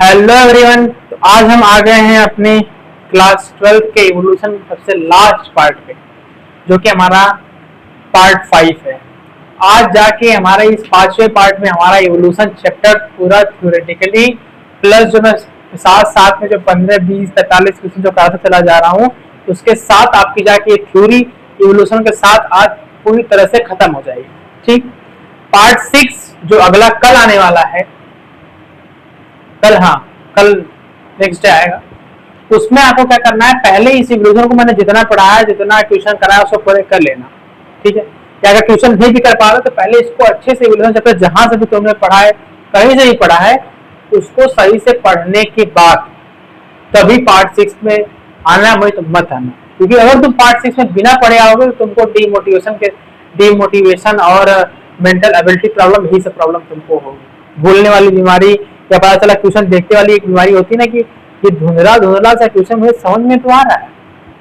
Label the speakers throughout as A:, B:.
A: Hello everyone. तो आज हम आ गए हैं अपने क्लास 12 के इवोल्यूशन सबसे लास्ट पार्ट पे, जो कि हमारा पार्ट 5 है। आज जाके हमारा इस पांचवें पार्ट में हमारा इवोल्यूशन चैप्टर पूरा थ्योरेटिकली प्लस जो मैं साथ साथ में जो 15 20 45 क्वेश्चन जो कराता चला जा रहा हूँ उसके साथ आपकी जाके थ्योरी इवोल्यूशन के साथ आज पूरी तरह से खत्म हो जाएगी। ठीक, पार्ट 6 जो अगला कल आने वाला है, कल नेक्स्ट डे आएगा, उसमें आपको क्या करना है, पहले इस इवोल्यूशन को मैंने जितना पढ़ाया जितना ट्यूशन कराया उसको पूरे कर लेना। ठीक है, या अगर ट्यूशन नहीं भी कर पा रहे तो पहले इसको अच्छे से इवोल्यूशन चैप्टर जहां से भी तुमने पढ़ा है, कहीं से भी पढ़ा है, उसको सही से पढ़ने के बाद तभी पार्ट 6 में आना, वही तुम मत आना। क्योंकि अगर तुम पार्ट 6 में बिना पढ़े आओगे तो तुमको डिमोटिवेशन और मेंटल एबिलिटी प्रॉब्लम, यही सब प्रॉब्लम तुमको होगी। भूलने वाली बीमारी, या पता चला ट्यूशन देखते वाली एक बीमारी होती है ना कि ये धुंधला धुंधला सा क्वेश्चन मुझे समझ में तो आ रहा है,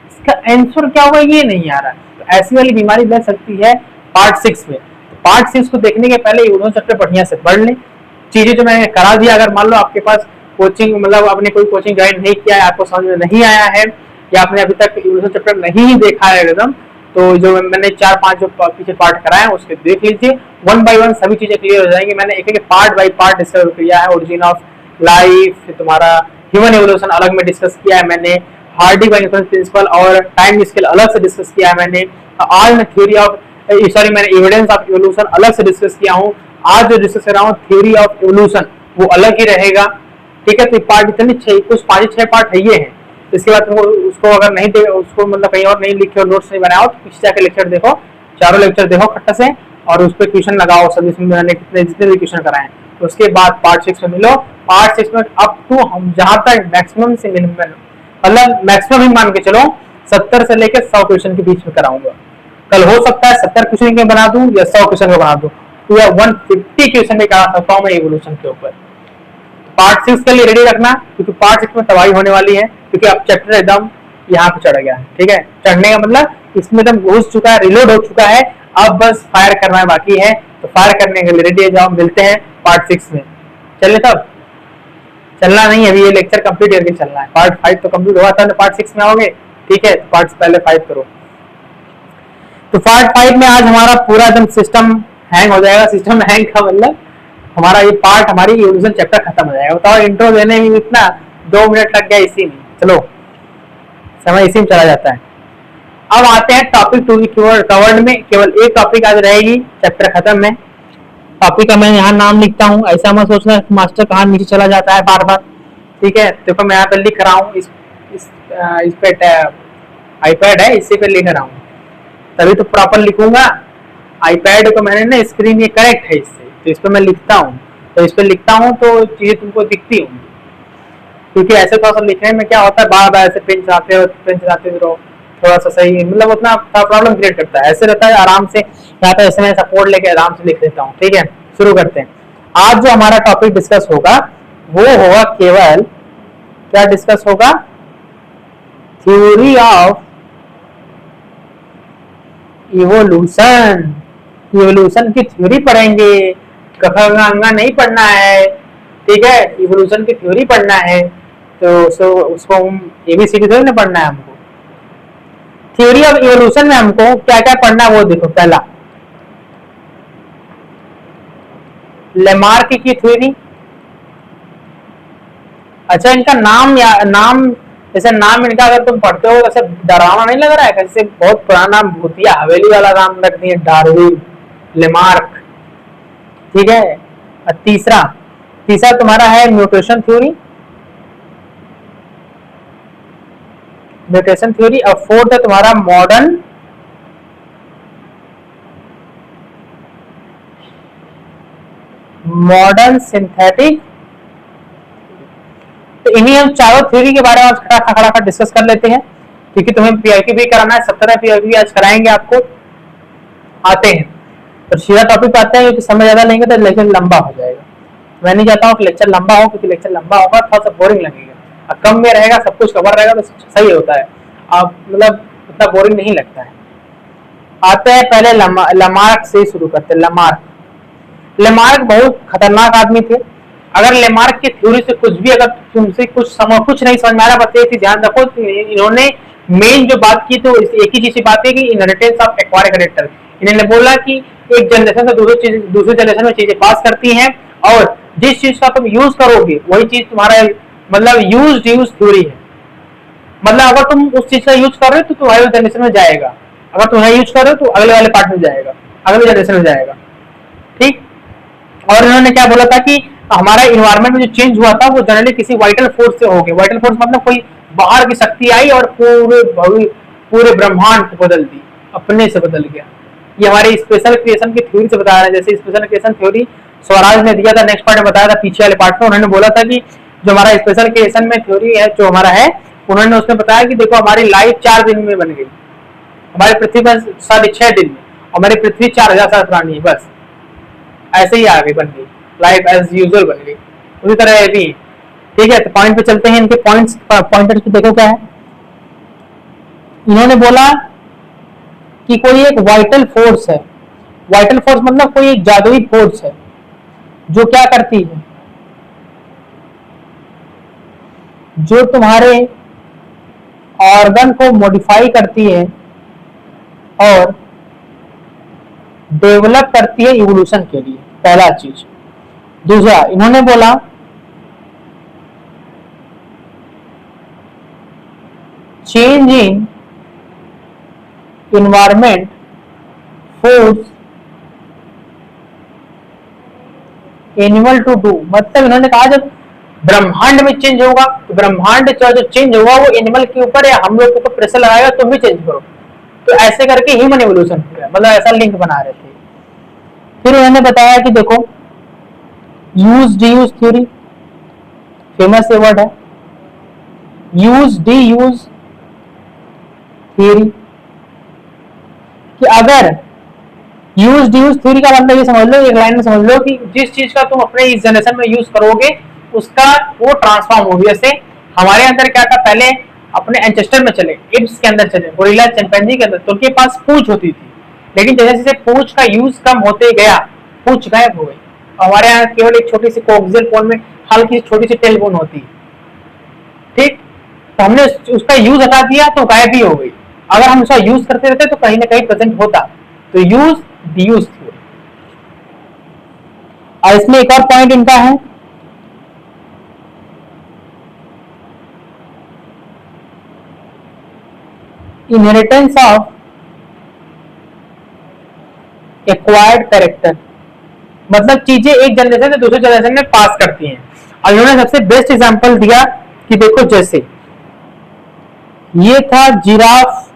A: इसका आंसर क्या होगा ये नहीं आ रहा है, तो ऐसी वाली बीमारी लग सकती है पार्ट 6 में। पार्ट 6 को देखने के पहले इवोल्यूशन चैप्टर बढ़िया से पढ़ लें। चीजें जो मैंने करा दिया, अगर मान लो आपके पास कोचिंग मतलब आपने कोई कोचिंग ज्वाइन नहीं किया है, आपको समझ में नहीं आया है, या आपने अभी तक इवोल्यूशन चैप्टर नहीं देखा है एकदम, तो जो मैंने 4-5 जो पीछे पार्ट कराए हैं उसके देख लीजिए। 1 by 1 सभी चीजें क्लियर हो जाएंगी। मैंने एक पार्ट बाई पार्ट डिस्कस किया है। ओरिजिन ऑफ लाइफ, तुम्हारा ह्यूमन एवोल्यूशन अलग में डिस्कस किया है मैंने, हार्डी बाय न्यूटन प्रिंसिपल और टाइम स्केल अलग से डिस्कस किया है मैंने। आज मैं थ्योरी ऑफ मैंने एविडेंस ऑफ एवोल्यूशन अलग से डिस्कस किया हूँ। आज जो डिस्कस कर रहा हूँ थ्योरी ऑफ एवोल्यूशन वो अलग ही रहेगा। ठीक है, तो पार्ट इतने कुछ 5-6 पार्ट है ये है। इसके बाद तुमको उसको अगर नहीं दे, उसको मतलब कहीं और नहीं लिखे और नोट्स नहीं बनाओ तो पीछे जाकर लेक्चर देखो, चारों लेक्चर देखो खट्टा से, और उस पर क्वेश्चन लगाओ सभी, इसमें मैंने जितने भी क्वेश्चन कराए हैं। तो उसके बाद पार्ट 6 में मिलो। पार्ट 6 में अप टू हम जहां तक मैक्सिमम से मिनिमम, मतलब मैक्सिमम ही मान के चलो 70 से लेकर 100 क्वेश्चन के बीच में कराऊंगा। कल हो सकता है 70 क्वेश्चन के बना दूं या 100 क्वेश्चन के बना दूं, या 150 क्वेश्चन में करा सकता हूँ मैं इवोल्यूशन के ऊपर। पार्ट 6 के लिए रेडी रखना, क्योंकि पार्ट 6 में तबाही होने वाली है, क्योंकि अब चैप्टर एकदम यहाँ पे चढ़ गया है। ठीक है, चढ़ने का मतलब इसमें एकदम घुस चुका है, रिलोड हो चुका है, अब बस फायर करना बाकी है। तो फायर करने के लिए रेडी है, जाओ मिलते हैं पार्ट 6 में। चलिए, तब चलना नहीं, अभी ये लेक्चर कंप्लीट करके चलना है। पार्ट 5 तो कंप्लीट हुआ था, पार्ट 6 में आओगे। ठीक है, पार्ट पहले 5 करो। तो पार्ट 5 में आज हमारा पूरा एकदम सिस्टम हैंग हो जाएगा। सिस्टम हैंग का मतलब हमारा ये पार्ट, हमारी इवोल्यूशन चैप्टर खत्म हो जाएगा। बताओ, इंट्रो देने में इतना 2 मिनट लग गया इसी में, चलो समय इसी में चला जाता है। अब आते हैं टॉपिक 2 कवर्ड में। केवल एक टॉपिक आज रहेगी, चैप्टर खत्म में। टॉपिक का मैं यहाँ नाम लिखता हूँ, ऐसा मत सोचना मास्टर कहाँ नीचे चला जाता है बार बार। ठीक है, देखो मैं यहाँ पे लिख रहा हूँ, इस पे आईपैड है, इसी पे लिख रहा हूँ, तभी तो प्रॉपर लिखूंगा। आईपैड को मैंने ना स्क्रीन ये करेक्ट है इससे, तो इस पर मैं लिखता हूँ, तो इस पर लिखता हूँ तो चीजें तुमको दिखती होंगी। क्योंकि ऐसे थोड़ा सा लिखने में क्या होता है, बार बार ऐसे पेन चलाते रहो, थोड़ा सा सही मतलब उतना प्रॉब्लम क्रिएट करता है। ऐसे रहता है आराम से, यहाँ पे ऐसे मैं सपोर्ट लेके आराम से लिख देता हूँ। ठीक है, शुरू करते हैं। आज जो हमारा टॉपिक डिस्कस होगा वो होगा केवल, क्या डिस्कस होगा, थ्योरी ऑफ इवोल्यूशन। इवोल्यूशन की थ्योरी पढ़ेंगे, गंगा नहीं पढ़ना है। ठीक है, इवोल्यूशन की थ्योरी पढ़ना है, तो उसको हम एबीसीडी थोड़ी ना पढ़ना है हमको। थ्योरी ऑफ इवोल्यूशन में हमको क्या क्या पढ़ना है वो देखो। पहला, लेमार्क की थ्योरी। अच्छा, इनका नाम जैसे नाम इनका अगर तुम पढ़ते हो वैसे डरावना नहीं लग रहा है? कैसे बहुत पुराना भूतिया हवेली वाला नाम रख दिए, डार्विन, लेमार्क। ठीक है, तीसरा तुम्हारा है म्यूटेशन थ्योरी। Mutation theory. और फोर्थ है तुम्हारा मॉडर्न सिंथेटिक। तो इन्हीं हम चारों थ्योरी के बारे में खड़ा डिस्कस कर लेते हैं, क्योंकि तुम्हें पीआईक्यू भी कराना है। 17 पीआईक्यू आज कराएंगे आपको। आते हैं तो सीधा टॉपिक आते हैं, क्योंकि समय ज्यादा लेंगे तो लेक्चर लंबा हो जाएगा। मैं नहीं चाहता हूँ कि लेक्चर लंबा हो, क्योंकि लेक्चर लंबा होगा थोड़ा सा बोरिंग लगेगा, और कम में रहेगा, सब कुछ कवर रहेगा तो सही होता है। आप मतलब इतना बोरिंग नहीं लगता है। आते हैं पहले लमार्क से शुरू करते हैं। लमार्क बहुत खतरनाक आदमी थे। अगर लेमार्क की थ्योरी से कुछ भी, अगर तुमसे कुछ नहीं समझ में आ रहा, बस एक चीज ध्यान रखो, इन्होंने मेन जो बात की तो एक ही चीज की बात है कि इनहेरिटेंस ऑफ एक्वायर्ड कैरेक्टर। इन्होंने बोला कि एक जनरेशन से दूसरी जनरेशन में चीजें पास करती हैं, और जिस चीज का तुम यूज करोगे वही चीज तुम्हारा मतलब यूज थ्योरी है। मतलब अगर तुम उस चीज का यूज कर रहे हो तो तुम्हारे जनरेशन में जाएगा, अगर तुम नहीं यूज कर रहे हो तो अगले वाले पार्ट में जाएगा, अगले जनरेशन में जाएगा। ठीक। और इन्होंने क्या बोला था कि हमारा इन्वायरमेंट में जो चेंज हुआ था वो जनरली किसी वाइटल फोर्स से हो गया। वाइटल फोर्स मतलब कोई बाहर की शक्ति आई और पूरे ब्रह्मांड को बदल दी, अपने से बदल गया। ये हमारी स्पेशल क्रिएशन की थ्योरी से बता रहा है। जैसे स्पेशल क्रिएशन थ्योरी स्वराज ने दिया था, नेक्स्ट पार्ट में बताया था, पीछे वाले पार्ट में उन्होंने बोला था कि जो हमारा स्पेशल क्रिएशन में थ्योरी है जो हमारा है, उन्होंने उसमें बताया कि देखो हमारी लाइफ 4 दिन में बन गई, हमारी पृथ्वी पर 6.5 दिन में, हमारी पृथ्वी 4000 साल पुरानी है, बस ऐसे ही आगे बन गई, लाइफ एज यूजुअल बन गई, उसी तरह भी। ठीक है, तो पॉइंट पे चलते हैं, इनके पॉइंटर्स पे देखो क्या है। इन्होंने बोला कि कोई एक वाइटल फोर्स है, वाइटल फोर्स मतलब कोई एक जादुई फोर्स है जो क्या करती है, जो तुम्हारे ऑर्गन को मॉडिफाई करती है और डेवलप करती है इवोल्यूशन के लिए, पहला चीज। दूसरा इन्होंने बोला change in environment force animal to do, मतलब इन्होंने कहा जब ब्रह्मांड में चेंज होगा तो ब्रह्मांड जो चेंज होगा वो एनिमल के ऊपर या हम लोग के ऊपर प्रेशर लगाएगा, तुम भी चेंज करो। तो ऐसे करके ह्यूमन एवोल्यूशन हो गया, मतलब ऐसा लिंक बना रहे थे। फिर उन्होंने बताया कि देखो use D use theory, famous word है, यूज डी यूज थ्योरी, कि अगर यूज डी यूज थ्योरी का मतलब ये समझ लो, एक लाइन में समझ लो कि जिस चीज का तुम अपने इस जनरेशन में यूज करोगे उसका वो ट्रांसफॉर्म होगी। जैसे हमारे अंदर क्या था, पहले अपने एंसेस्टर में चले, एप्स के अंदर चले, गोरिल्ला चिंपैंजी के अंदर, तो उनके पास पूंछ होती थी, लेकिन जैसे जैसे पूंछ का यूज कम होते गया पूंछ गायब हो गई। हमारे यहाँ केवल एक छोटी सी कोक्सियल बोन में हल्की छोटी सी टेल बोन होती है। ठीक, तो हमने उसका यूज हटा दिया तो गायब ही हो गई। अगर हम उसका यूज करते रहते तो कहीं ना कहीं प्रेजेंट होता। तो यूज डी-यूज थ्योरी। और इसमें एक और पॉइंट इनका है, इनहेरिटेंस ऑफ एक्वायर्ड कैरेक्टर, मतलब चीजें एक जनरेशन से दूसरे जनरेशन में पास करती हैं। और इन्होंने सबसे बेस्ट एग्जांपल दिया कि देखो जैसे ये था जिराफ,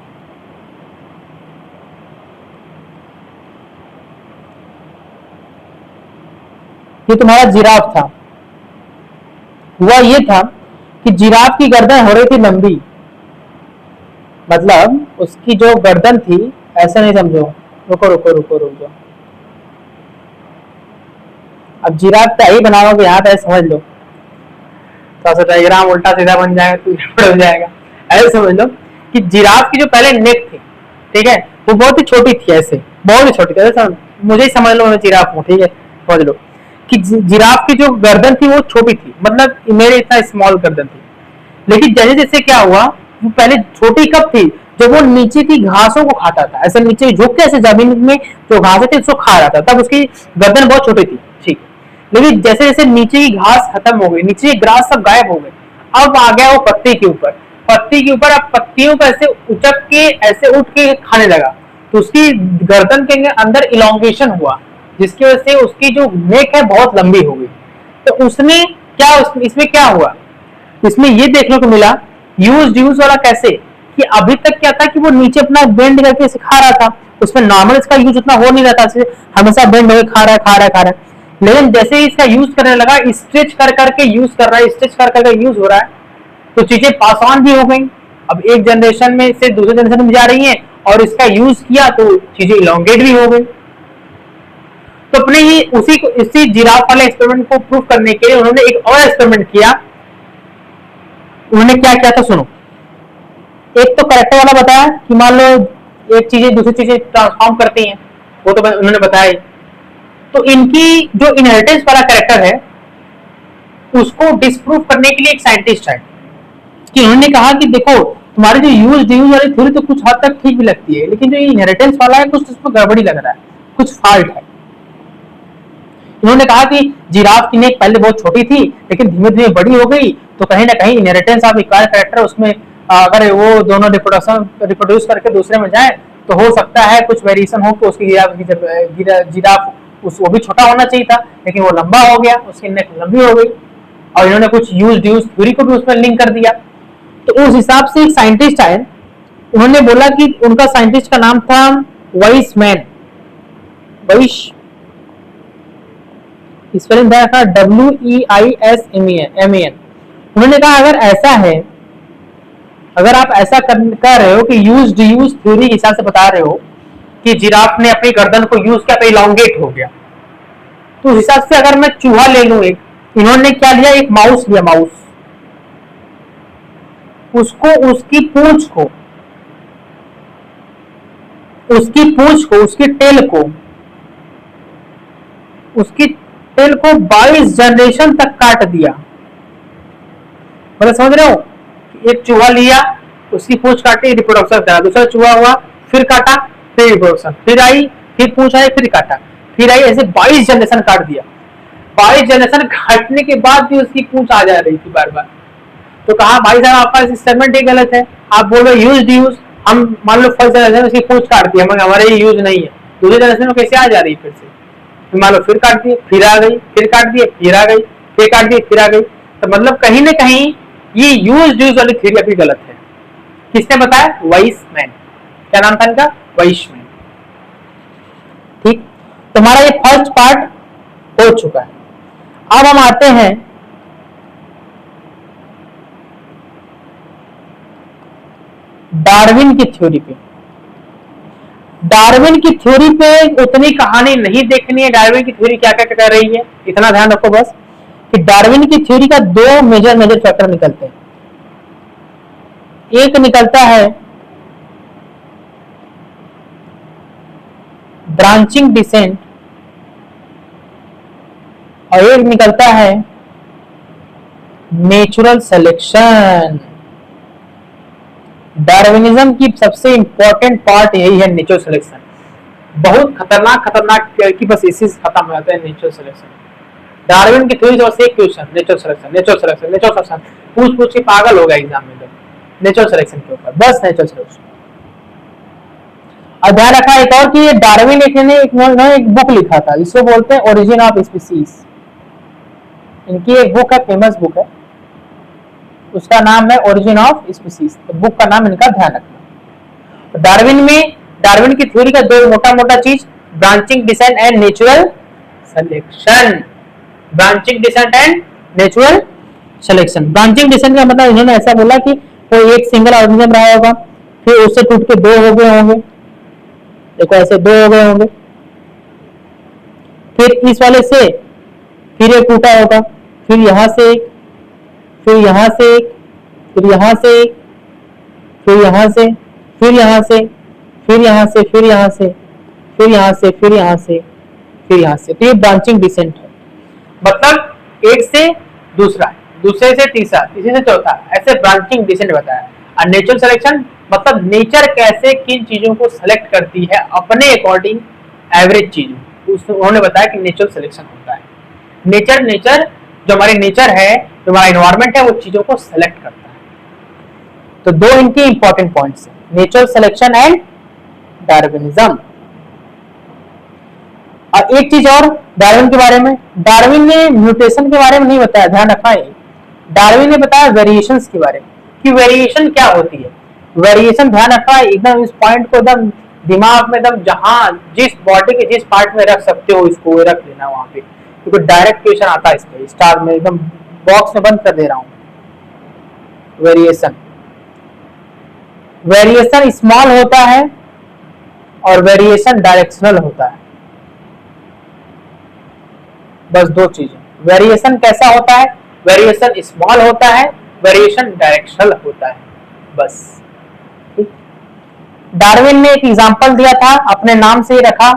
A: ये तुम्हारा जिराफ था, हुआ ये था कि जिराफ की गर्दन हो रही थी लंबी, मतलब उसकी जो गर्दन थी, ऐसा नहीं समझो, रुको रुको रुको रुको, अब जिराफ का ही बनाओगे यहाँ पे समझ लो, थोड़ा सा डायग्राम उल्टा सीधा बन जाएगा तो हो जाएगा। ऐसे समझ लो कि जिराफ की जो पहले नेक थी, ठीक है, वो बहुत ही छोटी थी, ऐसे बहुत ही छोटी थी, ऐसे मुझे ही समझ लो, मैं जिराफ हूँ, ठीक है, समझ लो कि जिराफ की जो गर्दन थी वो छोटी थी, मतलब मेरे इतना स्मॉल गर्दन थी। लेकिन जैसे जैसे क्या हुआ, वो पहले छोटी कब थी, जब वो नीचे की घासों को खाता था, ऐसे नीचे झुक के ऐसे जमीन में जो घासें थी उसको खा रहा था, तब उसकी गर्दन बहुत छोटी थी। ठीक, लेकिन जैसे जैसे नीचे की घास खत्म हो गई, नीचे की ग्रास सब गायब हो गए, अब आ गया वो पत्ती के ऊपर, पत्ती के ऊपर अब पत्तियों को ऐसे उचक के ऐसे उठ के खाने लगा, तो उसकी गर्दन के अंदर इलोंगेशन हुआ, जिसकी वजह से उसकी जो नेक है बहुत लंबी हो गई। तो उसने क्या, इसमें क्या हुआ, इसमें ये देखने को मिला यूज यूज वाला कैसे, कि अभी तक क्या था कि वो नीचे अपना बेंड करके सिखा रहा था, उसमें नॉर्मल इसका यूज उतना हो नहीं रहा था, हमेशा बेंड होकर खा रहा है। लेकिन जैसे ही इसका यूज करने लगा, स्ट्रेच कर करके यूज कर रहा है, स्ट्रेच कर करके यूज हो रहा है, तो चीजें पास ऑन भी हो गई। अब एक जनरेशन में से दूसरे जनरेशन में जा रही है, और इसका यूज किया तो चीजें इलोंगेट भी हो गई। तो अपने ही इसी जिराफ वाले एक्सपेरिमेंट को प्रूव करने के लिए उन्होंने एक और एक्सपेरिमेंट किया। उन्होंने क्या किया था सुनो, एक तो कैरेक्टर वाला बताया कि मान लो एक चीजें दूसरी चीजें ट्रांसफॉर्म करती हैं, वो तो उन्होंने बताया। तो इनकी जो इनहेरिटेंस वाला कैरेक्टर है उसको डिस्प्रूव करने के लिए एक साइंटिस्ट है कि उन्होंने कहा कि देखो तुम्हारी जो यूज ड्यूज वाली थ्योरी तो कुछ हद तक ठीक भी लगती है, लेकिन जो ये इनहेरिटेंस वाला है कुछ उसमें गड़बड़ी लग रहा है, कुछ फॉल्ट है। उन्होंने कहा कि जिराफ की नेक पहले बहुत छोटी थी लेकिन धीमे धीमे बड़ी हो गई, तो कहीं ना कहीं इनहेरिटेंस ऑफ इक्वायर कैरेक्टर उसमें अगर वो दोनों रिप्रोड्यूस करके दूसरे में जाए तो हो सकता है कुछ वेरिएशन हो कि उसकी जिराफ वो भी छोटा होना चाहिए था लेकिन वो लंबा हो गया, उसकी नेक लंबी हो गई। और इन्होंने कुछ यूज ड्यूज थ्योरी को भी उसमें लिंक कर दिया। तो उस हिसाब से एक साइंटिस्ट आए, उन्होंने बोला कि उनका साइंटिस्ट का नाम था वाइसमैन, स्पेलिंग था WEISMAN। उन्होंने कहा अगर ऐसा है, अगर आप ऐसा कर रहे हो कि यूज थ्योरी के हिसाब से बता रहे हो कि जिराफ ने अपनी गर्दन को यूज किया तो इलॉन्गेट हो गया, तो उस हिसाब से अगर मैं चूहा ले लूं एक, इन्होंने क्या लिया, एक माउस लिया, माउस, उसको उसकी पूंछ को उसकी टेल को 22 जनरेशन तक काट दिया। मतलब समझ रहे हो, एक चूहा लिया, उसकी पूंछ काटी, रिप्रोडक्शन करा, दूसरा चूहा हुआ, फिर काटा, फिर रिप्रोडक्शन, फिर आई, फिर पूंछ आई, फिर काटा, फिर आई, ऐसे 22 जनरेशन काट दिया। 22 जनरेशन काटने के बाद भी उसकी पूंछ आ जा रही थी बार बार। तो कहा भाई साहब आपका एक्सपेरिमेंट ही गलत है, आप बोल रहे यूज हम मान लो फर्स्ट जनरेशन उसकी पूंछ काट दी, मगर हमारे ये यूज नहीं है, दूसरी जनरेशन में कैसे आ जा रही फिर से, फिर मान लो फिर काट दिए, फिर आ गई, फिर काट दिए, फिर आ गई, फिर काट दिए, फिर आ गई। तो मतलब कहीं ना कहीं ये यूज वाली थ्योरी अभी गलत है। किसने बताया? वाइसमैन। क्या नाम था इनका? वाइसमैन। ठीक, तुम्हारा ये फर्स्ट पार्ट हो चुका है। अब हम आते हैं डार्विन की थ्योरी पे। डार्विन की थ्योरी पे उतनी कहानी नहीं देखनी है, डार्विन की थ्योरी क्या क्या कर रही है, इतना ध्यान रखो बस कि डार्विन की थ्योरी का दो मेजर फैक्टर निकलते हैं। एक निकलता है ब्रांचिंग डिसेंट और एक निकलता है नेचुरल सिलेक्शन। डार्विनिज्म की सबसे इंपॉर्टेंट पार्ट यही है, नेचुरल सिलेक्शन। बहुत खतरनाक कि बस इसी से खत्म हो जाता है नेचुरल सिलेक्शन। डार्विन की थ्योरी से एक क्वेश्चन, नेचुरल सिलेक्शन पूछ के पागल हो गया एग्जाम में, नेचुरल सिलेक्शन के ऊपर, बस नेचुरल सिलेक्शन। और ध्यान रखा एक और कि डार्विन ने एक बुक लिखा था जिसको बोलते हैं ओरिजिन ऑफ स्पीसीज। इनकी एक बुक है, फेमस बुक है, उसका नाम है ओरिजिन ऑफ स्पीसीज। तो बुक का नाम इनका ध्यान रखना। डार्विन की थ्योरी का दो मोटा चीज, branching descent and natural selection. Branching descent and natural selection. Branching descent का मतलब इन्होंने ऐसा बोला कि कोई एक सिंगल ऑर्गेनिज्म रहा होगा, फिर उससे टूट के दो हो गए होंगे, देखो ऐसे दो हो गए होंगे, फिर इस वाले से फिर एक टूटा होगा, फिर यहां से एक, फिर यहां से एक, फिर यहां से एक, फिर यहां से, फिर यहां से, फिर यहां से, फिर यहां से, फिर यहां से, फिर यहां से, फिर यहां से। तो ये ब्रांचिंग डिसेंट है, मतलब एक से दूसरा, दूसरे से तीसरा, तीसरे से चौथा, ऐसे ब्रांचिंग डिसेंट बताया। और नेचुरल सिलेक्शन मतलब नेचर कैसे किन चीजों को सेलेक्ट करती है अपने अकॉर्डिंग, एवरेज चीजों, उन्होंने बताया कि नेचुरल सिलेक्शन होता है। नेचर जो हमारी नेचर है, जो हमारा एनवायरमेंट है, वो चीजों को सेलेक्ट करता है। तो दो इनके इंपॉर्टेंट पॉइंट्स हैं, नेचुरल सिलेक्शन एंड डार्विनिज्म। और एक चीज और डार्विन के बारे में, डार्विन ने म्यूटेशन के बारे में नहीं बताया, ध्यान रखना है। डार्विन ने बताया वेरिएशंस के बारे में कि वेरिएशन क्या होती है। वेरिएशन ध्यान रखना है, एकदम इस पॉइंट को एकदम दिमाग में, एकदम जहां जिस बॉडी के जिस पार्ट में रख सकते हो इसको रख लेना वहां पे, क्योंकि डायरेक्ट क्वेश्चन आता है इस पे, स्टार में एकदम बॉक्स में बंद कर दे रहा हूं। वेरिएशन स्मॉल होता है और वेरिएशन डायरेक्शनल होता है, बस दो चीजें। वेरिएशन कैसा होता है? वेरिएशन स्मॉल होता है, वेरिएशन डायरेक्शनल होता है, बस। डार्विन ने एक एग्जांपल दिया था, अपने नाम से ही रखा,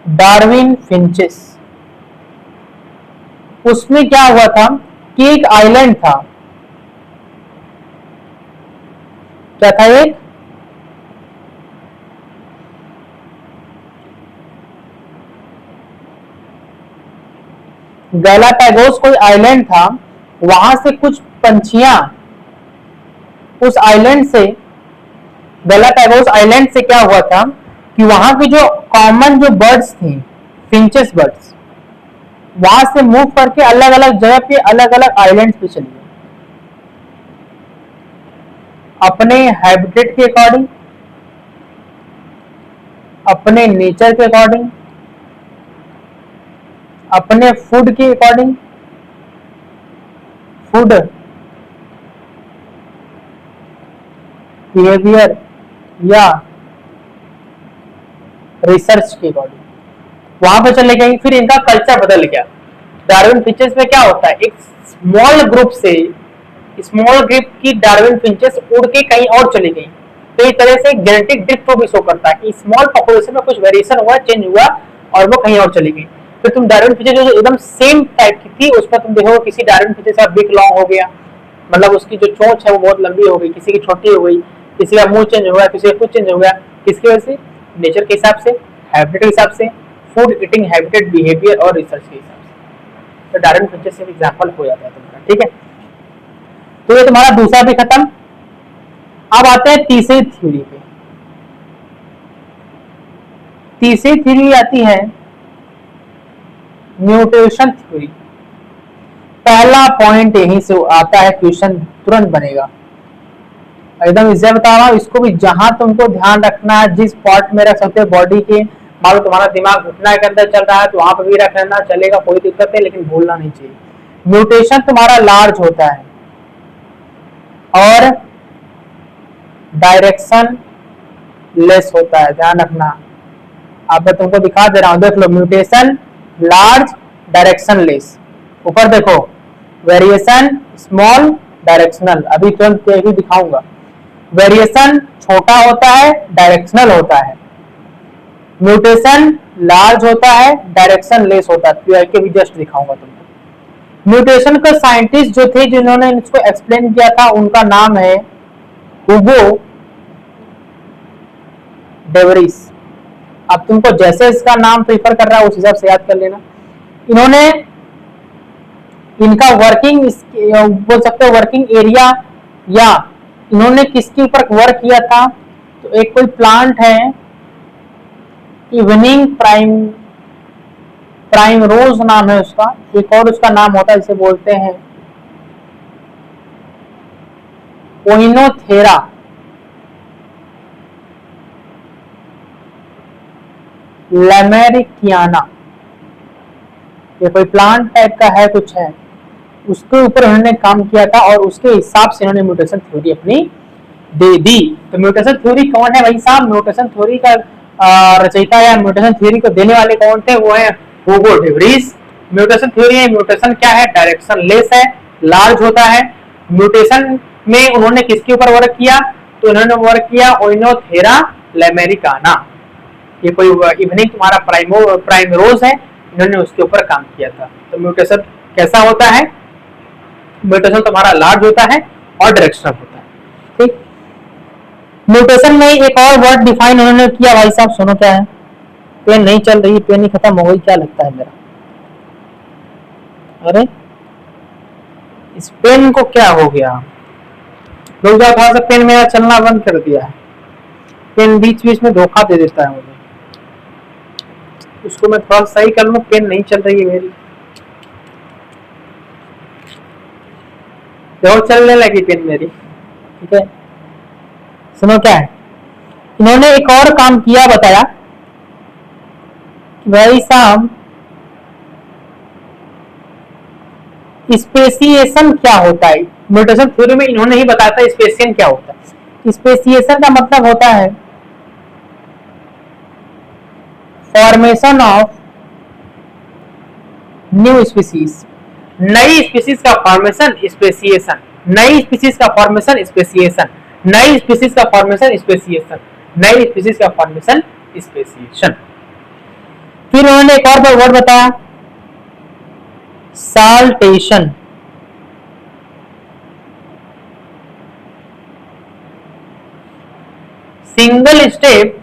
A: डार्विन फिंचेस। उसमें क्या हुआ था कि एक आइलैंड था, क्या था, एक गैलापैगोस कोई आइलैंड था, वहां से कुछ पंछियां उस आइलैंड से, गैलापैगोस आइलैंड से क्या हुआ था कि वहां की जो कॉमन जो बर्ड्स थी, फिंचेस बर्ड्स, वहां से मूव करके अलग अलग जगह पे अलग अलग आइलैंड्स पे चली गई, अपने हैबिटेट के अकॉर्डिंग, अपने नेचर के अकॉर्डिंग, अपने फूड के अकॉर्डिंग, फूड बिहेवियर या रिसर्च के अकॉर्डिंग वहां पे चले गई। फिर इनका कल्चर बदल गया। डार्विन फिंचेस में क्या होता है, एक स्मॉल ग्रुप से, स्मॉल ग्रुप की डार्विन फिंचेस उड़ के कहीं और चली गई, तो इस तरह से जेनेटिक ड्रिफ्ट को भी शो करता है कि स्मॉल पॉपुलेशन में कुछ वेरिएशन हुआ, चेंज हुआ और वो कहीं और चली गई। फिर तुम डार्विन फिंचेस जो एकदम सेम टाइप की थी, उसमें तुम देखोगे किसी डार्विन फिंचेस का बिग लॉन्ग हो गया, मतलब उसकी जो चोंच है वो बहुत लंबी हो गई, किसी की छोटी हो गई, किसी का मुंह चेंज हो गया, किसी का कुछ चेंज हो गया, किसकी वजह से, नेचर के हिसाब से, हैबिटेट के हिसाब से, फूड ईटिंग हैबिटेट, बिहेवियर और रिसर्च के हिसाब से। तो डार्विन फिंचेस से एग्जांपल हो जाता है तुम्हारा, ठीक है। तो ये तुम्हारा दूसरा भी खत्म। अब आते हैं तीसरी थ्योरी पे। तीसरी थ्योरी आती है म्यूटेशन थ्योरी। पहला पॉइंट यहीं से आता है, क्वेश्चन तुरंत बनेगा, एकदम इसे बता रहा हूं, इसको भी जहां तुमको ध्यान रखना है, जिस पार्ट में रख सकते हो बॉडी के, मान लो तुम्हारा दिमाग घुटना के अंदर चल रहा है तो वहां पर भी रख लेना चलेगा, कोई दिक्कत नहीं, लेकिन भूलना नहीं चाहिए। म्यूटेशन तुम्हारा लार्ज होता है और डायरेक्शन लेस होता है, ध्यान रखना। अब मैं तुमको दिखा दे रहा हूं, देख लो, म्यूटेशन लार्ज, डायरेक्शन लेस। ऊपर देखो, वेरिएशन स्मॉल, डायरेक्शनल, अभी तुरंत भी दिखाऊंगा। वेरिएशन छोटा होता है, डायरेक्शनल होता है, म्यूटेशन लार्ज होता है, डायरेक्शन लेस होता है, तो भी जस्ट दिखाऊंगा तुमको। म्यूटेशन का साइंटिस्ट जो थे जिन्होंने इसको एक्सप्लेन किया था, उनका नाम है हुगो डेवरिस। अब तुमको जैसे इसका नाम प्रेफर कर रहा है उस हिसाब से याद कर लेना। इन्होंने, इनका वर्किंग बोल सकते हो वर्किंग एरिया, या इन्होंने किसके ऊपर वर्क किया था, तो एक कोई प्लांट है इवनिंग प्राइम रोज नाम है उसका, एक और उसका नाम होता है, इसे बोलते हैं ओइनोथेरा लैमेरिकियाना, ये कोई प्लांट टाइप का है, कुछ है, उसके ऊपर उन्होंने काम किया था और उसके हिसाब से उन्होंने म्यूटेशन थ्योरी अपनी दे दी। तो म्यूटेशन थ्योरी कौन है भाई साहब, म्यूटेशन थ्योरी का रचयिता या म्यूटेशन थ्योरी को देने वाले कौन थे, वो है हुगो डेवरिस। म्यूटेशन थ्योरी है, म्यूटेशन क्या है, डायरेक्शन लेस है, लार्ज होता है। म्यूटेशन में उन्होंने किसके ऊपर वर्क किया, तो उन्होंने वर्क किया ओइनोथेरा लैमेरिकाना, ये कोई इवनिंग तुम्हारा प्राइम रोज है, इन्होंने उसके ऊपर काम किया था। तो म्यूटेशन कैसा होता है, म्यूटेशन तुम्हारा लार्ज होता है और डायरेक्शनल होता है, ठीक। म्यूटेशन में एक और वर्ड डिफाइन उन्होंने किया, भाई साहब सुनो क्या है, पेन नहीं चल रही, पेन ही खत्म हो गई, क्या लगता है मेरा, अरे इस पेन को क्या हो गया, लोग थोड़ा सा पेन मेरा चलना बंद कर दिया है, पेन बीच बीच में धोखा दे देता है मुझे, उसको मैं थोड़ा सही कर लूं, पेन नहीं चल रही है मेरी, देखो चलने लगी पेन मेरी, ठीक है। सुनो क्या है, इन्होंने एक और काम किया, बताया कि भाई साहब स्पेसिएशन क्या होता है। म्यूटेशन थ्योरी में इन्होंने ही बताया था स्पेसिएशन क्या होता है। स्पेसिएशन का मतलब होता है फॉर्मेशन ऑफ न्यू स्पीसीज, नई स्पीसीज का फॉर्मेशन स्पेसिएशन, नई स्पीसीज का फॉर्मेशन स्पेसिएशन, नई स्पीसीज का फॉर्मेशन स्पेसिएशन, नई स्पीसीज का फॉर्मेशन स्पेसिएशन। फिर उन्होंने एक और वर्ड बताया साल्टेशन, सिंगल स्टेप।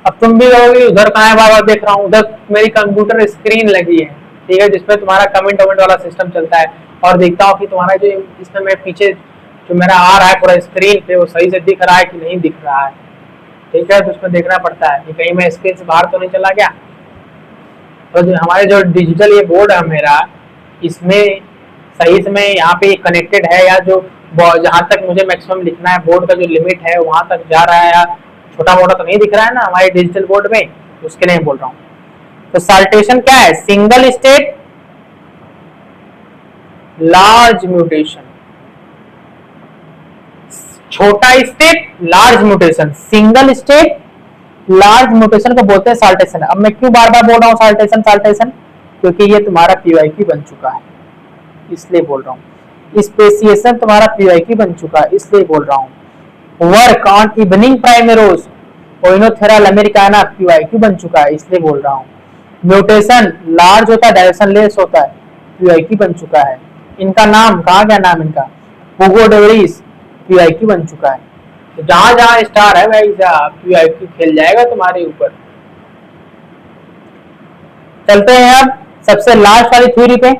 A: अब तुम भी कहोगे उधर कहाँ है बाबा, देख रहा हूँ उधर मेरी कंप्यूटर स्क्रीन लगी है, ठीक है, जिसमें तुम्हारा कमेंट वमेंट वाला सिस्टम चलता है, और देखता हूँ कि तुम्हारा जो इसमें मैं पीछे जो मेरा आ रहा है पूरा स्क्रीन पे वो सही से दिख रहा है कि नहीं दिख रहा है, ठीक है, तो उसमें देखना पड़ता है कि कहीं मैं स्क्रीन से बाहर तो नहीं चला गया। तो जो हमारे जो डिजिटल ये बोर्ड है मेरा, इसमें सही से मैं यहाँ पे कनेक्टेड है, या जो जहाँ तक मुझे मैक्सिमम लिखना है बोर्ड का जो लिमिट है वहां तक जा रहा है, या छोटा मोटा तो नहीं दिख रहा है ना हमारे डिजिटल बोर्ड में, उसके लिए बोल रहा हूँ। तो साल्टेशन क्या है? सिंगल स्टेट लार्ज म्यूटेशन, छोटा state large mutation, single state large mutation को बोलते हैं साल्टेशन। अब मैं क्यों बार बार बोल रहा हूँ साल्टेशन साल्टेशन, क्योंकि ये तुम्हारा पीवाईक्यू बन चुका है इसलिए बोल रहा हूँ। स्पेसिएशन तुम्हारा पीवाईक्यू बन चुका है इसलिए बोल रहा हूँ। Work on evening primrose Oenothera americana PYQ बन चुका है इसलिए बोल रहा हूँ। म्यूटेशन लार्ज होता है, डायरेक्शन लेस होता है, पीवाईक्यू बन चुका है। इनका नाम कहाँ गया, नाम इनका हुगो डेवरिस, पीवाईक्यू बन चुका है। तो जहां जहां स्टार है भाई पीवाईक्यू खेल जाएगा तुम्हारे ऊपर। चलते हैं अब सबसे लास्ट वाली थ्योरी पे,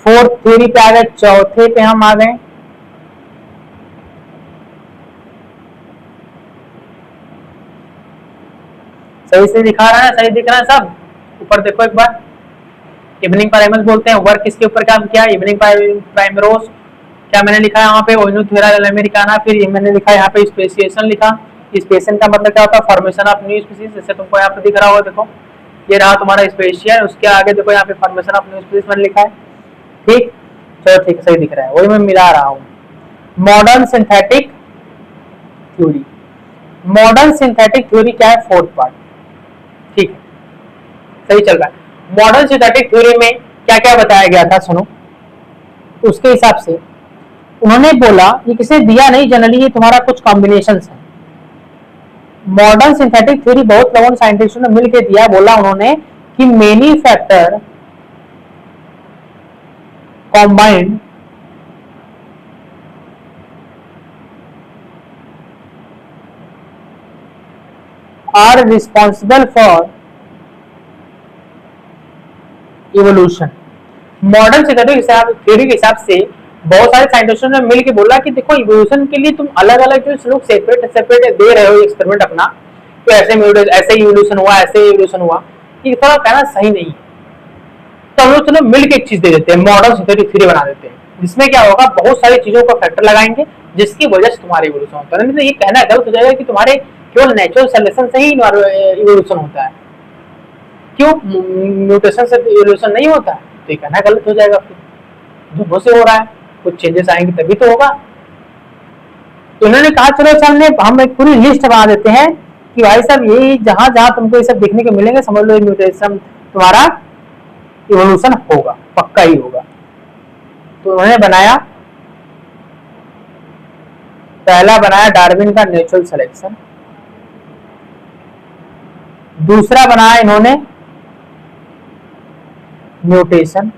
A: फोर्थ थ्योरी पे आ गए, चौथे पे हम आ गए। सही से दिखा रहा है, सही दिख रहा है सब? ऊपर देखो एक बार, इवनिंग प्राइमर्स बोलते हैं। वर्क किसके ऊपर काम किया? Evening primrose. क्या मैंने लिखा है यहाँ पे? ओइनोथेरा अमेरिकाना। फिर मैंने लिखा है यहाँ पे स्पेसिएशन लिखा। स्पेसिएशन का मतलब क्या होता है? Formation of new species. जैसे तुमको यहाँ पे दिख रहा होगा, देखो ये रहा तुम्हारा स्पेशियल, उसके आगे देखो यहाँ पे फॉर्मेशन ऑफ न्यू स्पीसीज मैंने लिखा है, ठीक। चलो ठीक है, सही दिख रहा है, वही मैं मिला रहा हूँ। Modern synthetic theory, modern synthetic theory क्या है? फोर्थ पार्ट, ठीक है, सही चल रहा है। मॉडर्न सिंथेटिक थ्योरी में क्या क्या बताया गया था सुनो। उसके हिसाब से उन्होंने बोला, ये किसी दिया नहीं, जनरली ये तुम्हारा कुछ कॉम्बिनेशंस है। मॉडर्न सिंथेटिक थ्योरी बहुत लोगों साइंटिस्टों ने मिलकर दिया, बोला उन्होंने कि many factor combined are responsible for evolution. Modern synthetic theory के हिसाब से बहुत सारे साइंटिस्टों ने मिलकर बोला कि देखो इवोल्यूशन के लिए तुम अलग अलग जो लोग सेपरेट सेपरेट दे रहे हो एक्सपेरिमेंट अपना, तो ऐसे इवोल्यूशन हुआ, ऐसे इवोल्यूशन हुआ, ये थोड़ा कहना सही नहीं है। तो हम लोग चलो मिलकर एक चीज दे देते हैं, मॉडर्न सिंथेटिक थ्योरी बना देते हैं, जिसमें क्या होगा, बहुत सारी चीजों को फैक्टर लगाएंगे जिसकी वजह से तुम्हारा इवोल्यूशन होता है। नहीं तो ये कहना गलत हो जाएगा कि तुम्हारे केवल नेचुरल सिलेक्शन से ही इवोल्यूशन होता है, क्यों म्यूटेशन से इवोल्यूशन नहीं होता है, तो ये कहना गलत हो जाएगा। फिर दोनों से हो रहा है, कुछ चेंजेस आएंगे तभी तो होगा। तो उन्होंने कहा चलो हम एक पूरी लिस्ट बना देते हैं कि भाई साहब ये जहां जहां तुमको ये सब देखने को मिलेंगे, समझ लो म्यूटेशन तुम्हारा इवोल्यूशन होगा, पक्का ही होगा। तो उन्होंने बनाया, पहला बनाया डार्विन का नेचुरल सिलेक्शन, दूसरा बनाया इन्होंने म्यूटेशन,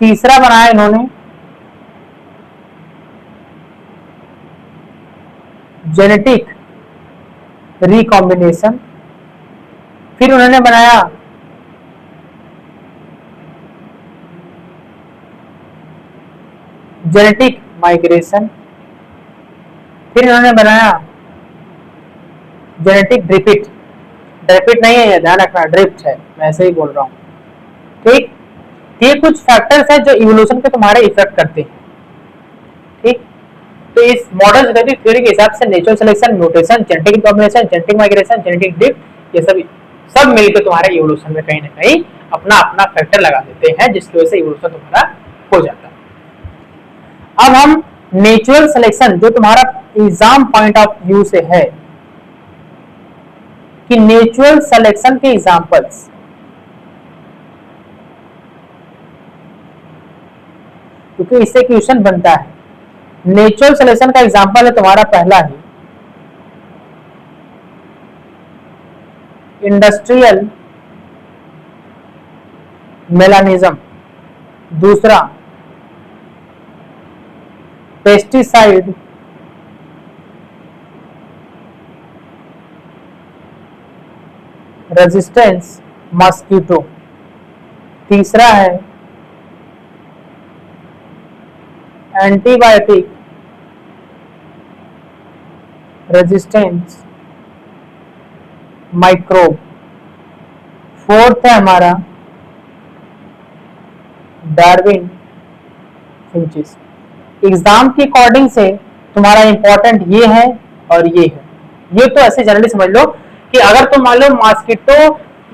A: तीसरा बनाया इन्होंने जेनेटिक रिकॉम्बिनेशन, फिर उन्होंने बनाया जेनेटिक माइग्रेशन, फिर इन्होंने बनाया जेनेटिक ड्रिफ्ट। ड्रिफ्ट नहीं है, ध्यान रखना, ड्रिफ्ट है, मैं ऐसे ही बोल रहा हूँ, ठीक। ये कुछ फैक्टर्स है जो इवोल्यूशन पे तुम्हारे इफेक्ट करते हैं, ठीक। तो इस मॉडर्न सिंथेटिक थ्योरी के हिसाब से natural selection, mutation, genetic recombination, genetic migration, genetic drift, ये सब मिलकर तुम्हारे इवोल्यूशन में कहीं ना कहीं अपना अपना फैक्टर लगा देते हैं, जिसकी वजह से इवोल्यूशन तुम्हारा हो जाता है। अब हम नेचुरल सिलेक्शन जो तुम्हारा एग्जाम पॉइंट ऑफ व्यू से है कि नेचुरल सिलेक्शन के एग्जांपल्स, क्योंकि इससे क्वेश्चन बनता है। नेचुरल सिलेक्शन का एग्जांपल है तुम्हारा पहला ही इंडस्ट्रियल मेलानिज्म, दूसरा पेस्टिसाइड, रेजिस्टेंस मॉस्किटो, तीसरा है एंटीबायोटिक रेजिस्टेंस माइक्रोब, फोर्थ है हमारा डार्विन फिंचेस। एग्जाम के अकॉर्डिंग से तुम्हारा इंपॉर्टेंट ये है और ये है। ये तो ऐसे जनरली समझ लो कि अगर तुम मान लो मॉस्किटो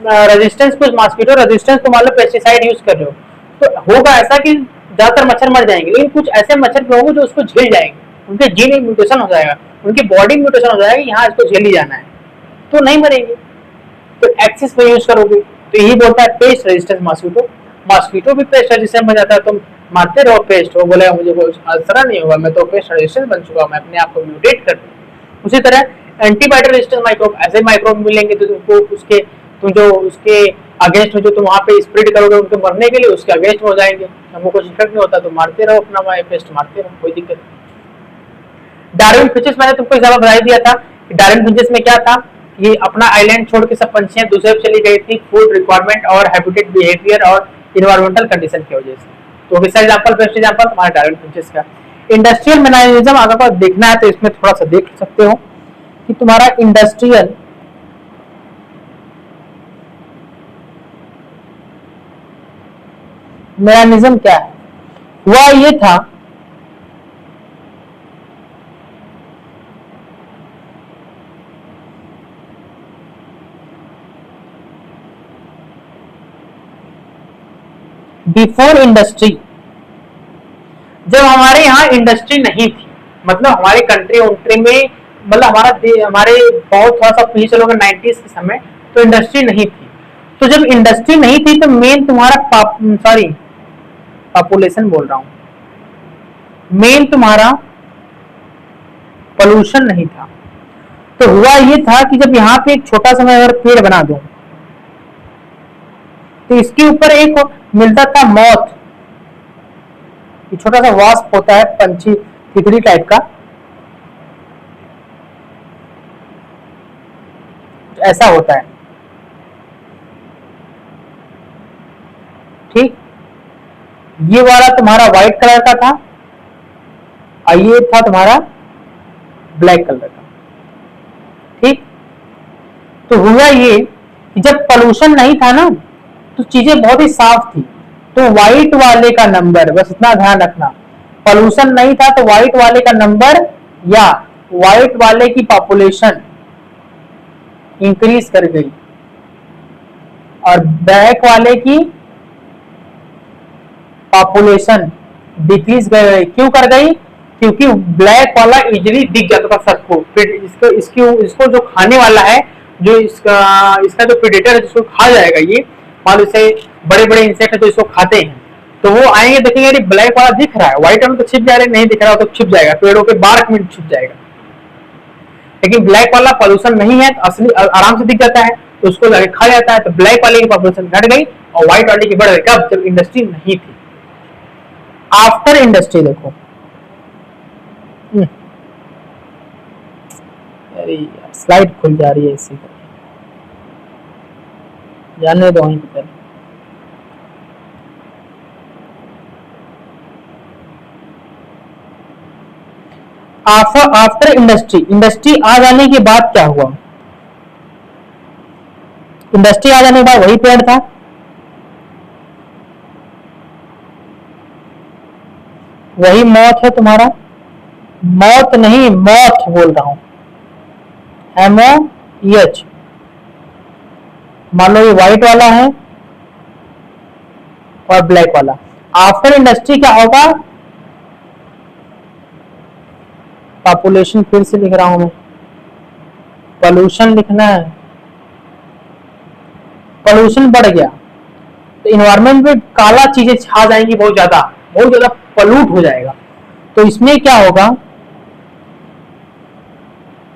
A: रेजिस्टेंस, कुछ मॉस्किटो रेजिस्टेंस तुम मान लो पेस्टिसाइड यूज कर रहे हो, तो होगा ऐसा कि ज्यादातर मच्छर मर जाएंगे, लेकिन कुछ ऐसे मच्छर भी होंगे जो उसको झेल जाएंगे, उनके जीन में म्यूटेशन हो जाएगा, उनकी बॉडी में म्यूटेशन हो जाएगा, यहाँ इसको झेल ही जाना है, तो नहीं मरेंगे। तो एक्सिस में यूज करोगे तो यही बोलता है पेस्ट रेजिस्टेंस मॉस्किटो। मॉस्किटो भी पेस्ट रेजिस्टेंस बन जाता है, तुम मारते रहो पेस्ट, वो बोलेगा मुझे कोई असर नहीं होगा, मैं तो पेस्ट रेजिस्टेंस बन चुका हूँ, मैं अपने आप को म्यूटेट कर दूँ। उसी तरह एंटीबायोटिक रेजिस्टेंस माइक्रोब, ऐसे माइक्रोब मिलेंगे तो तुमको उसके तुम जो उसके अगेंस्ट में जो तुम वहाँ पे स्प्रेड करोगे उनको मरने के लिए, उसके अगेंस्ट हो जाएंगे, हमको कुछ इफेक्ट नहीं होता, तो मारते रहो अपना पेस्ट मारते रहो, कोई दिक्कत नहीं। डार्विन फिंचेस मैंने तुमको एग्जाम्पल बता दिया था कि डार्विन फिंचेस में क्या था, ये अपना आइलैंड छोड़ के सब पंछियां दूसरे पे चली गई थी, फूड रिक्वायरमेंट और हैबिटेट बिहेवियर और इन्वायरमेंटल कंडीशन की वजह से। तो किसका एग्जांपल, बेस्ट एग्जांपल तुम्हारा डार्विन फिंचेस का। इंडस्ट्रियल मैनेजरिज्म अगर आपको देखना है तो इसमें थोड़ा सा देख सकते हो कि तुम्हारा इंडस्ट्रियल मैनेजरिज्म क्या है। हुआ ये था बिफोर इंडस्ट्री, जब हमारे यहाँ इंडस्ट्री नहीं थी, मतलब हमारे कंट्री में, मतलब हमारे बहुत थोड़ा सा पीछे चलोगे 90s के समय, तो इंडस्ट्री नहीं थी। तो जब इंडस्ट्री नहीं थी तो मेन तुम्हारा पॉपुलेशन बोल रहा हूं, मेन तुम्हारा पोल्यूशन नहीं था। तो हुआ ये था कि जब यहाँ पे एक छोटा सा मैं अगर पेड़ बना दूं तो इसके ऊपर एक मिलता था मॉथ, छोटा सा वास्प होता है, पंछी तितली टाइप का, ऐसा होता है, ठीक। ये वाला तुम्हारा व्हाइट कलर का था और ये था तुम्हारा ब्लैक कलर का, ठीक। तो हुआ ये कि जब पोल्यूशन नहीं था ना तो चीजें बहुत ही साफ थी, तो व्हाइट वाले का नंबर, बस इतना ध्यान रखना, पोल्यूशन नहीं था तो व्हाइट वाले का नंबर या व्हाइट वाले की पॉपुलेशन इंक्रीज कर गई और ब्लैक वाले की पॉपुलेशन डिक्रीज कर गई। क्यों कर गई? क्योंकि ब्लैक वाला इजीली दिख जाता था सबको, फिर इसको जो खाने वाला है, जो इसका जो प्रेडेटर है जिसको खा जाएगा, ये मान इसे बड़े बड़े इंसेक्ट है तो इसको खाते हैं, तो वो आएंगे देखेंगे यार ब्लैक वाला दिख रहा है, व्हाइट वाला तो छिप जा रहा है, नहीं दिख रहा तो छिप जाएगा, पेड़ों के बार्क में छिप जाएगा। लेकिन ब्लैक वाला पॉल्यूशन नहीं है तो असली आराम से दिख जाता है, तो उसको लगे खा जाता है, तो ब्लैक वाले की पॉपुलेशन घट गई और व्हाइट वाले की बढ़ गई। कब? जब इंडस्ट्री नहीं थी। आफ्टर इंडस्ट्री देखो, अरे स्लाइड खुल जा रही है इसी को, जानने दो वहीं पर। आफ्टर इंडस्ट्री आ जाने के बाद क्या हुआ? इंडस्ट्री आ जाने के बाद वही पेड़ था, वही मौत है तुम्हारा, मौत नहीं मौत बोल रहा हूं, MOEH। मान लो ये व्हाइट वाला है और ब्लैक वाला। आफ्टर इंडस्ट्री क्या होगा? पॉपुलेशन फिर से लिख रहा हूं मैं, पोल्यूशन लिखना है, पोल्यूशन बढ़ गया तो इन्वायरमेंट में काला चीजें छा जाएंगी, बहुत ज्यादा पोल्यूट हो जाएगा। तो इसमें क्या होगा?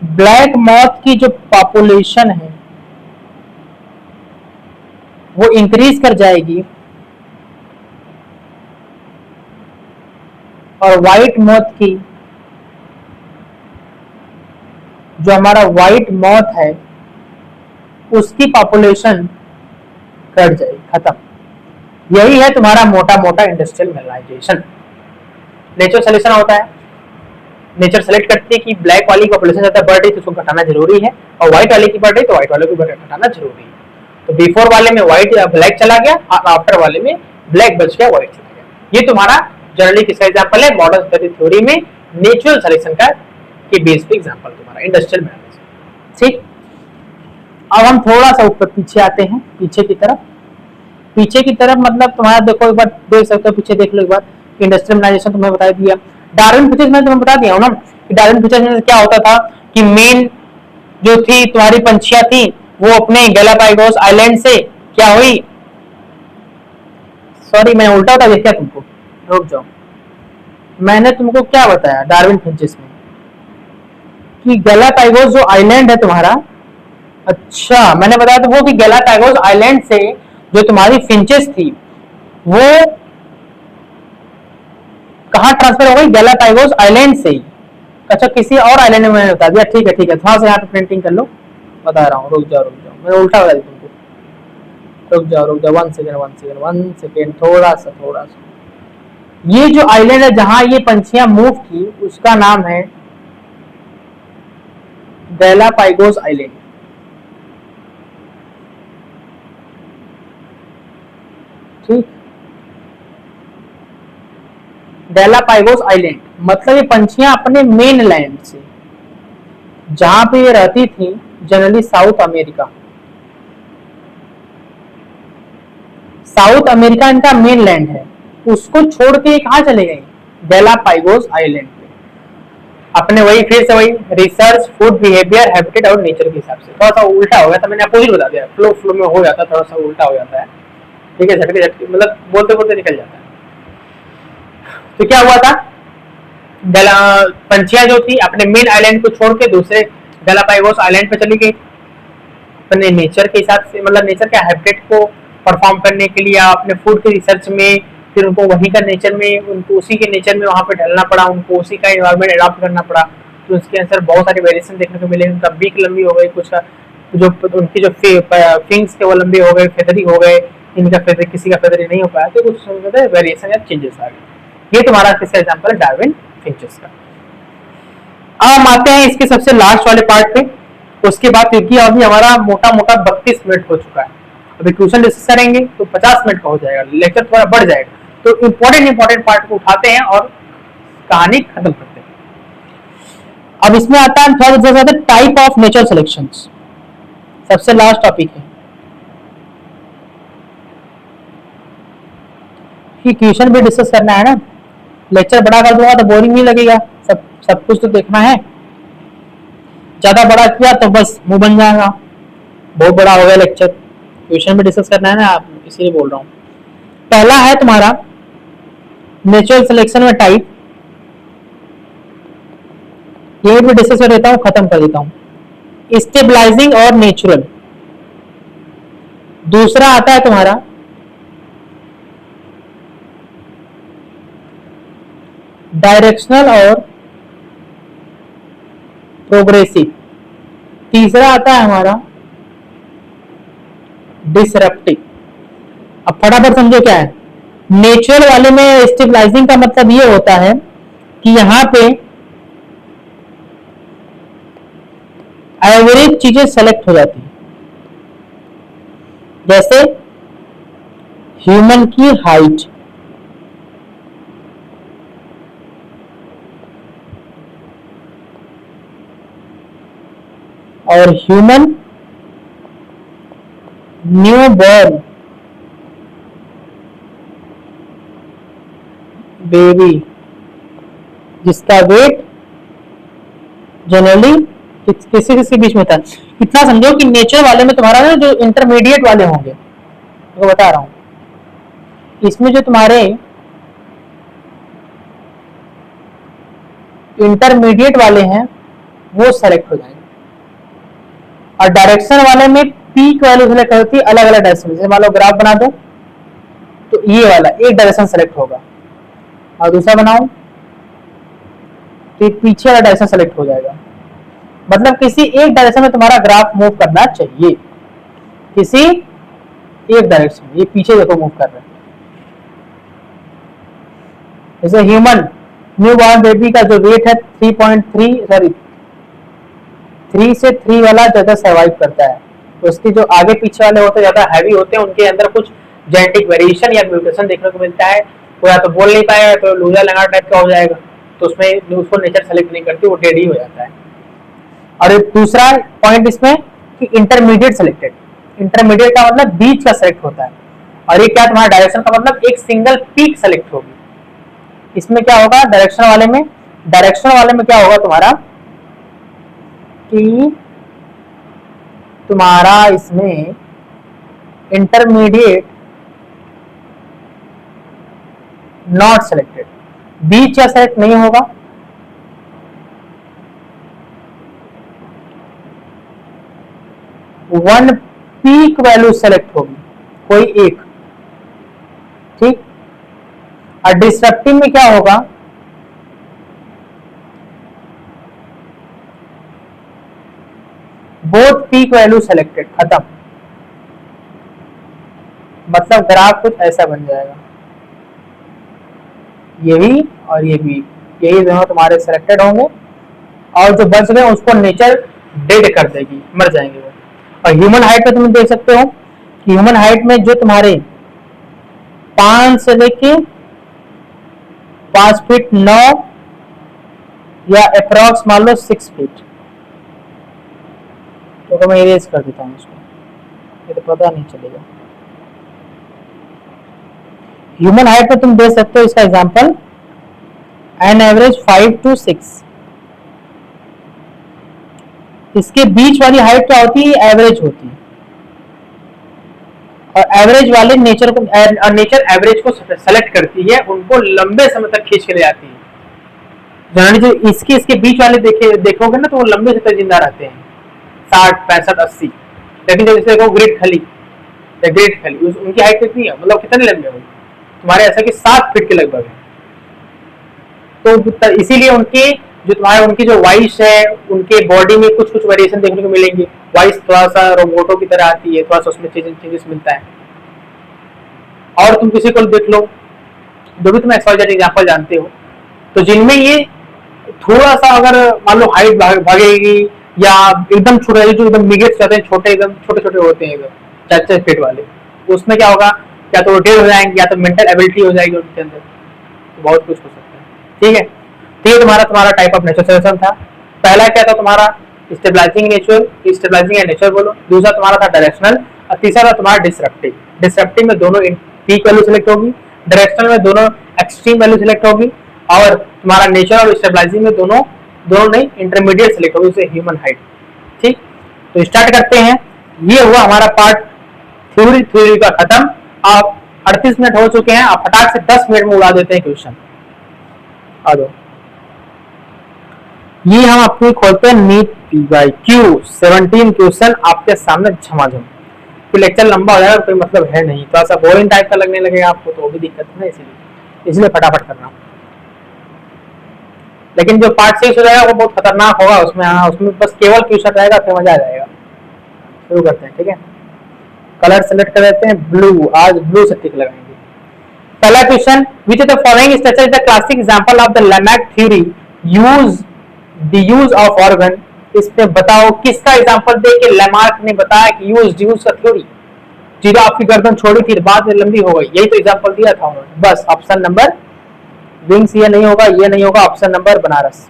A: ब्लैक मॉथ की जो पॉपुलेशन है वो इंक्रीज कर जाएगी और व्हाइट मौत की, जो हमारा व्हाइट मौत है उसकी पॉपुलेशन घट जाएगी, खत्म। यही है तुम्हारा मोटा मोटा इंडस्ट्रियल मेलाइजेशन। नेचर सॉल्यूशन होता है, नेचर सेलेक्ट करती है कि ब्लैक वाली पॉपुलेशन ज्यादा बढ़ रही है तो उसको घटाना जरूरी है, और व्हाइट वाले की बढ़ रही तो व्हाइट वाले को घटाना जरूरी है। तो बिफोर वाले में व्हाइट या ब्लैक चला गया और आफ्टर वाले में ब्लैक बच गया, व्हाइट चला गया। ये तुम्हारा जनरली किसका एग्जांपल है? मॉडर्न स्टडी थ्योरी में नेचुरल सॉल्यूशन का के बेस पे एग्जांपल तुम्हारा इंडस्ट्रियल मेलाइजेशन। ठीक, अब हम थोड़ा सा ऊपर पीछे आते हैं, पीछे की तरफ। पीछे की तरफ मतलब तुम्हारा देखो, एक बार देख सकते हो, पीछे देख लो एक बार। इंडस्ट्रियल मेलाइजेशन तुम्हें बता दिया, डार्विन फीचर्स में तुम्हें बता दिया हूं ना कि डार्विन फीचर्स में क्या होता था कि मेन जो थी तुम्हारी पंछियां थी वो अपने गैलापागोस आइलैंड से क्या हुई, सॉरी मैं उल्टा बता दिया तुमको, रुक जाओ। मैंने तुमको क्या बताया डार्विन फिंचेस में कि गैलापागोस जो आइलैंड है तुम्हारा, अच्छा मैंने बताया तुमको कि गैलापागोस आइलैंड से जो तुम्हारी फिंचेस थी वो कहाँ ट्रांसफर हो गई? गैलापागोस आइलैंड से ही। अच्छा किसी और आइलैंड में मैंने बता दिया, ठीक है ठीक है, थोड़ा सा यहाँ पे प्रिंटिंग कर लो, बता रहा हूँ, रुक जाओ मैंने उल्टा बता दिया तुमको, रुक जाओ 1 सेकेंड, थोड़ा सा। ये जो आइलैंड है जहां ये पंछियां मूव की उसका नाम है गैलापागोस आइलैंड। ठीक, गैलापागोस आइलैंड मतलब ये पंछियां अपने मेन लैंड से, जहां पे ये रहती थी जनरली साउथ अमेरिका इनका मेन लैंड है, उसको छोड़ के कहां चले गए? गैलापागोस आइलैंड पे। अपने वही फिर से वही रिसर्च, फूड, बिहेवियर, हैबिटेट और नेचर के हिसाब से। थोड़ा सा उल्टा हो गया था, मैंने अपोजिट बता दिया, फ्लो में हो जाता है, थोड़ा सा उल्टा हो जाता है, ठीक है, झटके मतलब बोलते बोलते निकल जाता है। तो क्या हुआ था, पंछियां जो थी अपने मेन आइलैंड को छोड़ के दूसरे गैलापागोस आइलैंड पे चली गई अपने नेचर के हिसाब से, मतलब नेचर के हैबिटेट को परफॉर्म करने के लिए, अपने फूड के रिसर्च में, फिर उनको वहीं का नेचर में, उनको उसी के नेचर में वहाँ पे ढलना पड़ा, उनको उसी का एनवायरमेंट अडॉप्ट करना पड़ा। तो उसके अंदर बहुत सारे वेरिएशन देखने को मिले, उनका बीक लंबी हो गई, कुछ जो उनकी जो फिंग्स थे वो लंबे हो गए, फेदरी हो गए, इनका फेदर किसी का फेदरी नहीं हो पाया, तो कुछ वेरिएशन या चेंजेस आ गए। ये तुम्हारा किसका एग्जाम्पल है? डार्विन फिंचेस का। अब हम आते हैं इसके सबसे लास्ट वाले पार्ट पे, उसके बाद क्योंकि अभी हमारा मोटा मोटा 32 मिनट हो चुका है, अभी क्वेश्चन डिस्कस करेंगे तो 50 मिनट का हो जाएगा, लेक्चर थोड़ा बढ़ जाएगा, तो इंपॉर्टेंट पार्ट को उठाते हैं और कहानी खत्म करते हैं। अब इसमें आता है थोड़ा टाइप ऑफ नेचर सिलेक्शंस, सबसे लास्ट टॉपिक है कि क्वेश्चन भी डिस्कस करना है ना, लेक्चर बड़ा कर दूंगा तो बोरिंग नहीं लगेगा, सब कुछ तो देखना है, ज्यादा बड़ा किया तो बस मुंह बन जाएगा, बहुत बड़ा हो गया लेक्चर, क्वेश्चन भी डिस्कस करना है ना, आप इसीलिए बोल रहा हूँ। पहला है तुम्हारा नेचुरल सिलेक्शन में टाइप, ये भी डिस्कस कर देता हूँ, खत्म कर देता हूँ। स्टेबलाइजिंग और नेचुरल। दूसरा आता है तुम्हारा डायरेक्शनल और प्रोग्रेसिव। तीसरा आता है हमारा डिसरप्टिव। अब फटाफट समझो क्या है। नेचुरल वाले में स्टेबलाइजिंग का मतलब ये होता है कि यहां पे एवरेज चीजें सेलेक्ट हो जाती है, जैसे ह्यूमन की हाइट, और ह्यूमन न्यू बॉर्न बेबी जिसका वेट जनरली किसी किसी बीच में था। इतना समझो कि नेचर वाले में तुम्हारा ना जो इंटरमीडिएट वाले होंगे, तो बता रहा हूं, इसमें जो तुम्हारे इंटरमीडिएट वाले हैं वो सेलेक्ट हो जाएंगे, और डायरेक्शन वाले में पीक वैल्यू सेलेक्ट होती है अलग अलग डायरेक्शन। जैसे मान लो ग्राफ बना दो तो ये वाला एक डायरेक्शन सेलेक्ट होगा, और दूसरा बनाऊं पीछे वाला डायरेक्शन सेलेक्ट हो जाएगा। मतलब किसी एक डायरेक्शन में तुम्हारा ग्राफ मूव करना चाहिए, किसी एक डायरेक्शन। ये पीछे देखो मूव कर रहे हैं। जैसे ह्यूमन न्यू बॉर्न बेबी का जो वेट है 3 से 3 वाला ज्यादा सर्वाइव करता है। तो उसके जो आगे पीछे वाले होते हैं ज्यादा हैवी होते हैं, उनके अंदर कुछ जेनेटिक वेरिएशन या म्यूटेशन देखने को मिलता है। वो या तो बोल नहीं पाएगा तो लूजर लंगड़ा टाइप का हो जाएगा, तो उसमें उसको नेचर सेलेक्ट नहीं करती, वो डेड ही हो जाता है। और दूसरा पॉइंट इसमें कि इंटरमीडिएट सेलेक्टेड, इंटरमीडिएट का मतलब बीच का सेलेक्ट होता है। और ये क्या तुम्हारा डायरेक्शन का मतलब एक सिंगल पीक सेलेक्ट होगी। इसमें क्या होगा डायरेक्शन वाले में क्या होगा तुम्हारा कि तुम्हारा इसमें इंटरमीडिएट नॉट सेलेक्टेड, बीच का सेलेक्ट नहीं होगा। वन पीक वैल्यू सेलेक्ट होगी, कोई एक, ठीक। और डिस्ट्रक्टिव में क्या होगा, बोथ पीक वैल्यू सेलेक्टेड, खत्म। मतलब ग्राफ कुछ ऐसा बन जाएगा, ये भी और ये भी, यही दोनों तुम्हारे सेलेक्टेड होंगे और जो बच गए उसको नेचर डेड कर देगी, मर जाएंगे वो। और ह्यूमन हाइट में तुम देख सकते हो कि ह्यूमन हाइट में जो तुम्हारे 5 से लेके 5 फीट 9 या अप्रॉक्स मान लो 6 फीट, तो मैं इरेज कर देता हूँ इसको, ये तो पता नहीं चलेगा। ह्यूमन हाइट में तुम दे सकते हो इसका एग्जांपल एन एवरेज 5 to 6। इसके बीच वाली हाइट क्या होती है, एवरेज होती है। और एवरेज वाले नेचर को, नेचर एवरेज को सेलेक्ट करती है, उनको लंबे समय तक खींच के ले जाती है। जाने जो इसके बीच वाले देखोगे ना तो वो लंबे समय तक जिंदा रहते हैं, 60, 65, 80। लेकिन जब देखो ग्रेट खली, उनकी हाइट कितनी है, मतलब कितने लंबे होंगे तुम्हारे, ऐसा कि 7 फीट के लगभग है। तो इसीलिए उनकी जो वॉइस है, उनके बॉडी में कुछ वेरिएशन देखने को मिलेंगे। वॉइस थोड़ा सा रोबोटों की तरह आती है, थोड़ा सा उसमें चेंजेस मिलता है। और तुम किसी को देख लो, जो भी तुम एक्सवाइजेड एग्जांपल जानते हो, तो जिनमें ये थोड़ा सा अगर मान लो हाइट भागेगी या एकदम छोटे, जो एकदम मिगेट्स जाते हैं, एकदम छोटे होते हैं, एकदम 4-4 फीट वाले, उसमें क्या होगा, या तो डेड हो जाएंगे या तो मेंटल एबिलिटी हो जाएगी उनके अंदर, तो बहुत कुछ हो सकता है। ठीक है, तो ये तुम्हारा टाइप ऑफ नेचर सेलेक्शन था। पहला क्या था तुम्हारा स्टेबलाइजिंग नेचर बोलो, दूसरा तुम्हारा था डायरेक्शनल, और तीसरा था तुम्हारा डिस्ट्रक्टिव में दोनों पीक वैल्यू सिलेक्ट होगी, डायरेक्शनल में दोनों एक्सट्रीम वैल्यू सिलेक्ट होगी, और तुम्हारा नेचर और स्टेबलाइजिंग में दोनों नहीं इंटरमीडिएट सिलेक्ट होगी, उसे ह्यूमन हाइट। ठीक, तो स्टार्ट करते हैं। ये हुआ हमारा पार्ट थ्योरी का खत्म। आप 38 मिनट हो चुके हैं, आप फटाक से 10 मिनट में उड़ा देते हैं क्वेश्चन। आ जाओ, ये हम अपनी खोलते हैं नीट PYQ 17 क्वेश्चन आपके सामने झमाझम। तो लेक्चर लंबा हो जाएगा, कोई मतलब है नहीं, थोड़ा सा बोरिंग टाइप का लगने लगेगा आपको, तो वो भी दिक्कत है ना, इसलिए फटाफट करना। लेकिन जो पार्ट 6 हो जाएगा वो बहुत खतरनाक होगा, उसमें बस केवल क्वेश्चन रहेगा, फिर मजा आ जाएगा। शुरू करते हैं, ठीक है। कलर सेलेक्ट कर देते हैं ब्लू, आज ब्लू से टिक लगाएंगे। पहला question, which of the following structure is the classic example of the Lamarck theory use of organ. इसमें बताओ किसका एग्जांपल दे के लैमार्क ने बताया कि यूज का थ्योरी। जीरो आपकी गर्दन छोड़ी थी, बाद में लंबी हो गई, यही तो एग्जांपल दिया था उन्होंने। बस ऑप्शन नंबर विंग्स, ये नहीं होगा, ऑप्शन नंबर बनारस,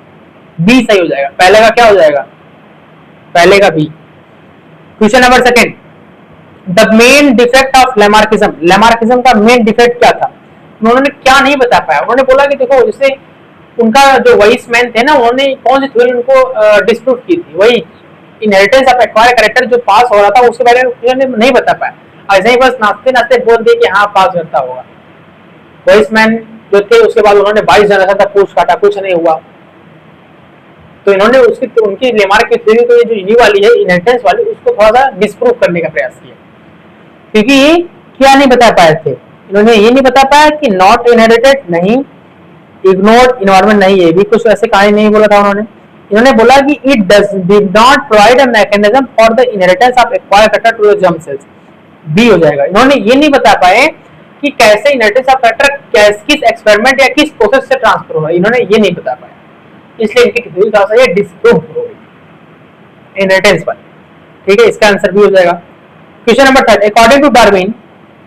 A: बी सही हो जाएगा। पहले का क्या हो जाएगा, पहले का B. Question number second, the main defect of Lamarckism का मेन डिफेक्ट क्या था। उन्होंने क्या नहीं बता पाया, उन्होंने बोला कि देखो जैसे उनका जो वाइस मैन थे ना, उन्होंने कौन सी थ्योरी उनको डिस्प्रूव की थी, वही इनहेरिटेंस ऑफ एक्वायर्ड कैरेक्टर जो पास हो रहा था, उसके बारे में उन्होंने नहीं बता पाया। ऐसे ही बस नाचते बोल दिए कि हाँ पास करता होगा। वाइस मैन जो थे, उसके बाद उन्होंने 22 जनरेशन तक पूछ काटा, कुछ नहीं हुआ। तो इन्होंने उनकी लैमार्क की थ्योरी, तो ये जो ये वाली है इनहेरिटेंस वाली, उसको थोड़ा सा डिस्प्रूव करने का प्रयास किया। क्योंकि ये क्या नहीं बता पाए थे, इन्होंने ये नहीं बता पाया कि नॉट इनहेरिटेड नहीं, इग्नोर्ड इन्वायरमेंट नहीं है, भी कुछ ऐसे कहानी नहीं बोला था उन्होंने। इन्होंने बोला कि it did not provide a mechanism for the inheritance of acquired factor to the germ cells. B हो जाएगा। इन्होंने ये नहीं बता पाए कि कैसे इनहेरिटेंस ऑफ फैक्टर किस एक्सपेरिमेंट या किस प्रोसेस से ट्रांसफर होगा, इन्होंने ये नहीं बता पाया, इसलिए इनकी थ्योरी थोड़ा सा ये डिस्प्रूव हो गई इनहेरिटेंस पर। ठीक है, इसका आंसर भी हो जाएगा। Question number 3, according to Darwin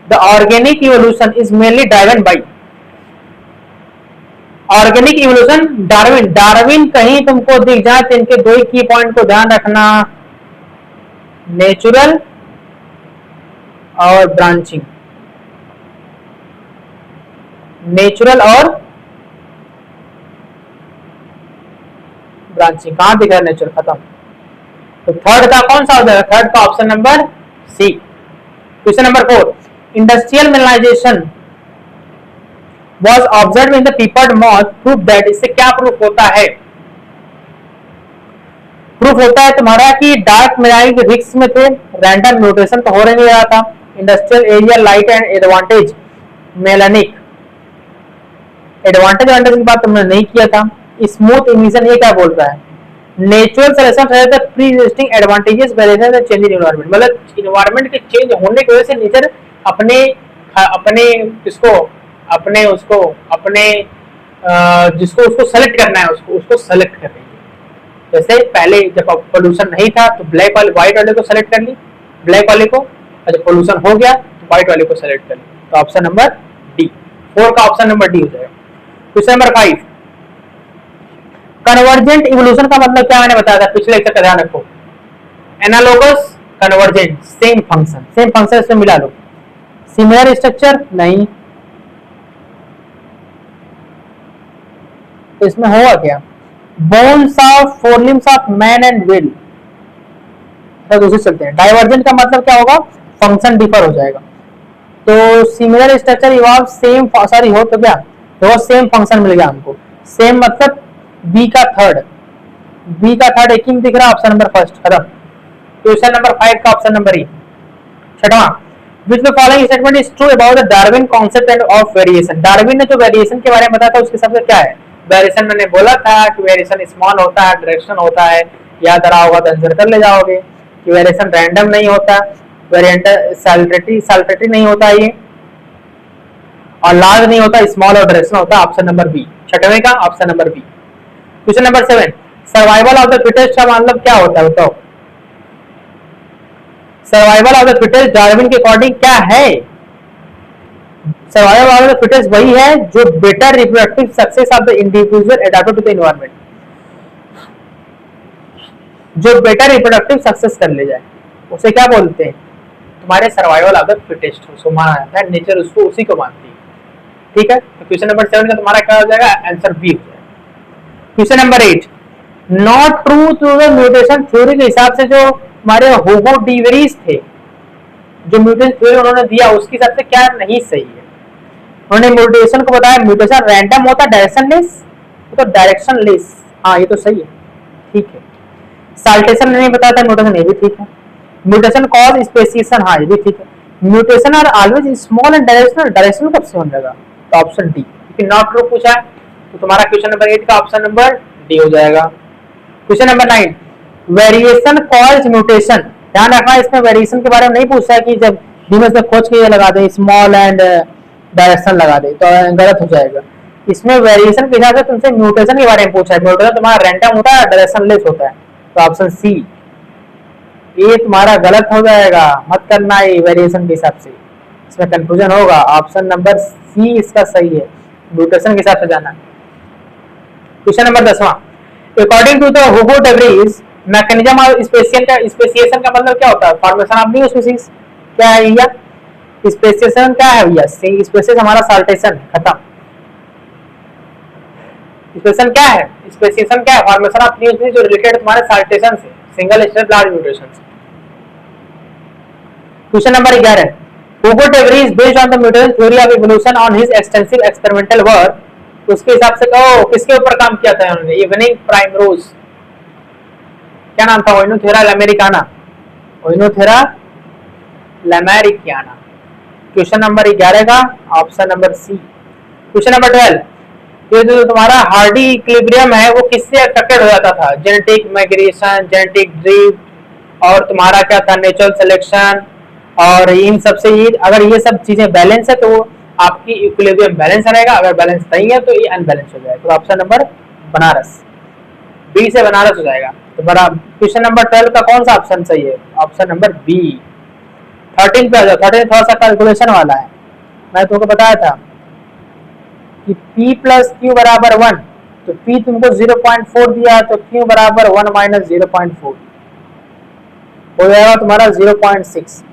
A: the organic evolution is mainly driven by. Organic evolution Darwin कहीं तुमको दिख जाए तो इनके दो ही की पॉइंट को ध्यान रखना, नेचुरल और ब्रांचिंग। नेचुरल और ब्रांचिंग कहां दिख रहा है, नेचुरल खत्म। तो थर्ड का कौन सा हो जाएगा, थर्ड का option number C. Question number 4, industrial mineralisation was observed in the peppered moth, proof that, इससे क्या प्रूफ होता है, प्रूफ होता है तुम्हारा कि डार्क मिनरल रिक्स में थे, रैंडम म्यूटेशन तो हो नहीं रहा था, industrial area light and advantage melanic, advantage की बात तुमने नहीं किया था। स्मूथ इमिशन, ये क्या बोल रहा है, नेचुरल सिलेक्शन है the pre existing advantages variation and change in environment, मतलब एनवायरनमेंट के चेंज होने की वजह से नेचर अपने अपने किसको अपने उसको अपने जिसको उसको सेलेक्ट करना है उसको सेलेक्ट कर रही है। जैसे पहले जब पोल्यूशन नहीं था तो ब्लैक वाले व्हाइट वाले को सेलेक्ट कर ली, ब्लैक वाले को, और जब पोल्यूशन हो गया तो व्हाइट वाले को सेलेक्ट कर ली। तो ऑप्शन नंबर डी, 4 का ऑप्शन नंबर डी हो जाएगा। क्वेश्चन नंबर 5, कन्वर्जेंट इवोल्यूशन का मतलब क्या मैंने बताया था पिछले लेक्चर का, ध्यान रखो। एनालोगस, कन्वर्जेंट, सेम फंक्शन इसमें मिला लो। सिमिलर स्ट्रक्चर नहीं, तो इसमें होगा क्या, bones of forelimbs of man and whale, तो दूसरे चलते हैं। डाइवर्जेंट का मतलब क्या होगा, फंक्शन डिफर हो जाएगा। तो similar structure evolve same, sorry हो तो क्या, तो सेम फंक्शन मिल गया हमको। सेम मतलब बी का थर्ड एक ही दिख रहा, ऑप्शन नंबर फर्स्ट खत्म। क्वेश्चन नंबर 5 का ऑप्शन नंबर ई। छठवां, which the following statement is true about the Darwin concept and of variation। Darwin ने जो वेरिएशन के बारे में बताया था उसके हिसाब से क्या है, वेरिएशन मैंने बोला था कि वेरिएशन स्मॉल होता है, डायरेक्शन होता है, याद रहा होगा तो आंसर कर ले जाओगे कि वेरिएशन रैंडम नहीं होता, वेरिएंट सैल्टेटरी नहीं होता ये, और लार्ज नहीं होता, स्मॉल और डायरेक्शन होता है, ऑप्शन नंबर बी। छठवें का option number B. Question number 7, survival of the fittest का मतलब क्या होता है बताओ, survival of the fittest Darwin के अकॉर्डिंग क्या है, सर्वाइवल ऑफ द फिटेस्ट वही है जो better reproductive success of the individual adapted to the environment, जो बेटर रिप्रोडक्टिव सक्सेस कर ले जाए उसे क्या बोलते हैं, तुम्हारे सर्वाइवल ऑफ द फिटेस्ट, उसको माना जाता है, नेचर उसको उसी को मानती है। ठीक है, तो क्वेश्चन नंबर 7 का तुम्हारा क्या हो जाएगा, आंसर बी हो जाएगा। Question number 8, not true to the mutation theory के हिसाब से जो हमारे हुगो डी वेरिस थे, जो म्यूटेशन थ्योरी उन्होंने दिया उसके हिसाब से क्या नहीं सही है। उन्होंने म्यूटेशन को बताया म्यूटेशन रैंडम होता है, डायरेक्शनलेस, तो डायरेक्शनलेस, हाँ ये तो सही है, ठीक है। साल्टेशन नहीं बताया था, म्यूटेशन ये भी ठीक है। म्यूटेशन कॉज स्पेसिएशन, हाँ ये भी ठीक है। Mutation are always small and directional, directional कब से होने लगा, तो ऑप्शन डी। लेकिन नॉट ट्रू पूछा है तो तुम्हारा क्वेश्चन नंबर 8 का ऑप्शन नंबर डी हो जाएगा। Question number 9, variation called mutation, ध्यान रखना इसमें वेरिएशन के बारे में नहीं पूछा है कि जब ढीमस में खोज के ये लगा दे स्मॉल एंड डायरेक्शन लगा दे तो गलत हो जाएगा। इसमें वेरिएशन के हिसाब से तुमसे म्यूटेशन के बारे में पूछा है, म्यूटेशन तुम्हारा रैंडम होता है, डायरेक्शनलेस होता है, तो ऑप्शन सी ये तुम्हारा गलत हो जाएगा, मत करना ये वेरिएशन के हिसाब से, इसमें कंफ्यूजन होगा। ऑप्शन नंबर सी इसका सही है, म्यूटेशन के हिसाब से जाना। क्वेश्चन नंबर 10वां, according to the Hugo de Vries mechanism of speciation का मतलब क्या होता है, फॉर्मेशन ऑफ न्यू स्पीशीज, क्या है भैया स्पेसिएशन, क्या है भैया स्पेसिएशन, हमारा साल्टेशन खत्म। स्पेसिएशन क्या है, स्पेसिएशन क्या है, फॉर्मेशन ऑफ न्यू स्पीशीज जो रिलेटेड तुम्हारे साल्टेशन से, सिंगल स्टेप लार्ज म्यूटेशन से। Question number 11, Hugo de Vries based on the mutation theory of evolution on his extensive experimental work, उसके हिसाब से कहो किसके ऊपर काम किया था उन्होंने, इवनिंग प्राइमरोज, क्या नाम था, ओइनोथेरा लैमेरिकाना, ओइनोथेरा लैमेरिकाना। क्वेश्चन नंबर 11 का option number C. Question number 12, ये जो तुम्हारा हार्डी इक्विलिब्रियम है वो किससे अफेक्टेड हो जाता था? जेनेटिक माइग्रेशन, जेनेटिक ड्रिफ्ट और तुम्हारा क्या था, नेचुरल सिलेक्शन, और इन सब से ये अगर ये सब चीजें बैलेंस है तो आपकी इक्विलिब्रियम बैलेंस रहेगा, अगर बैलेंस नहीं है तो ये अनबैलेंस हो जाएगा। तो ऑप्शन नंबर बनारस, बी से बनारस हो जाएगा। तो बड़ा क्वेश्चन नंबर 12 का कौन सा ऑप्शन सही है? Option number B. 13 पे आ जाओ। 13 थोड़ा सा कैलकुलेशन वाला है, मैं तुमको बताया था कि P प्लस क्यू बराबर 1, तो P तुमको 0.4 दिया तो Q बराबर 1 माइनस 0.4 हो जाएगा तुम्हारा 0.6।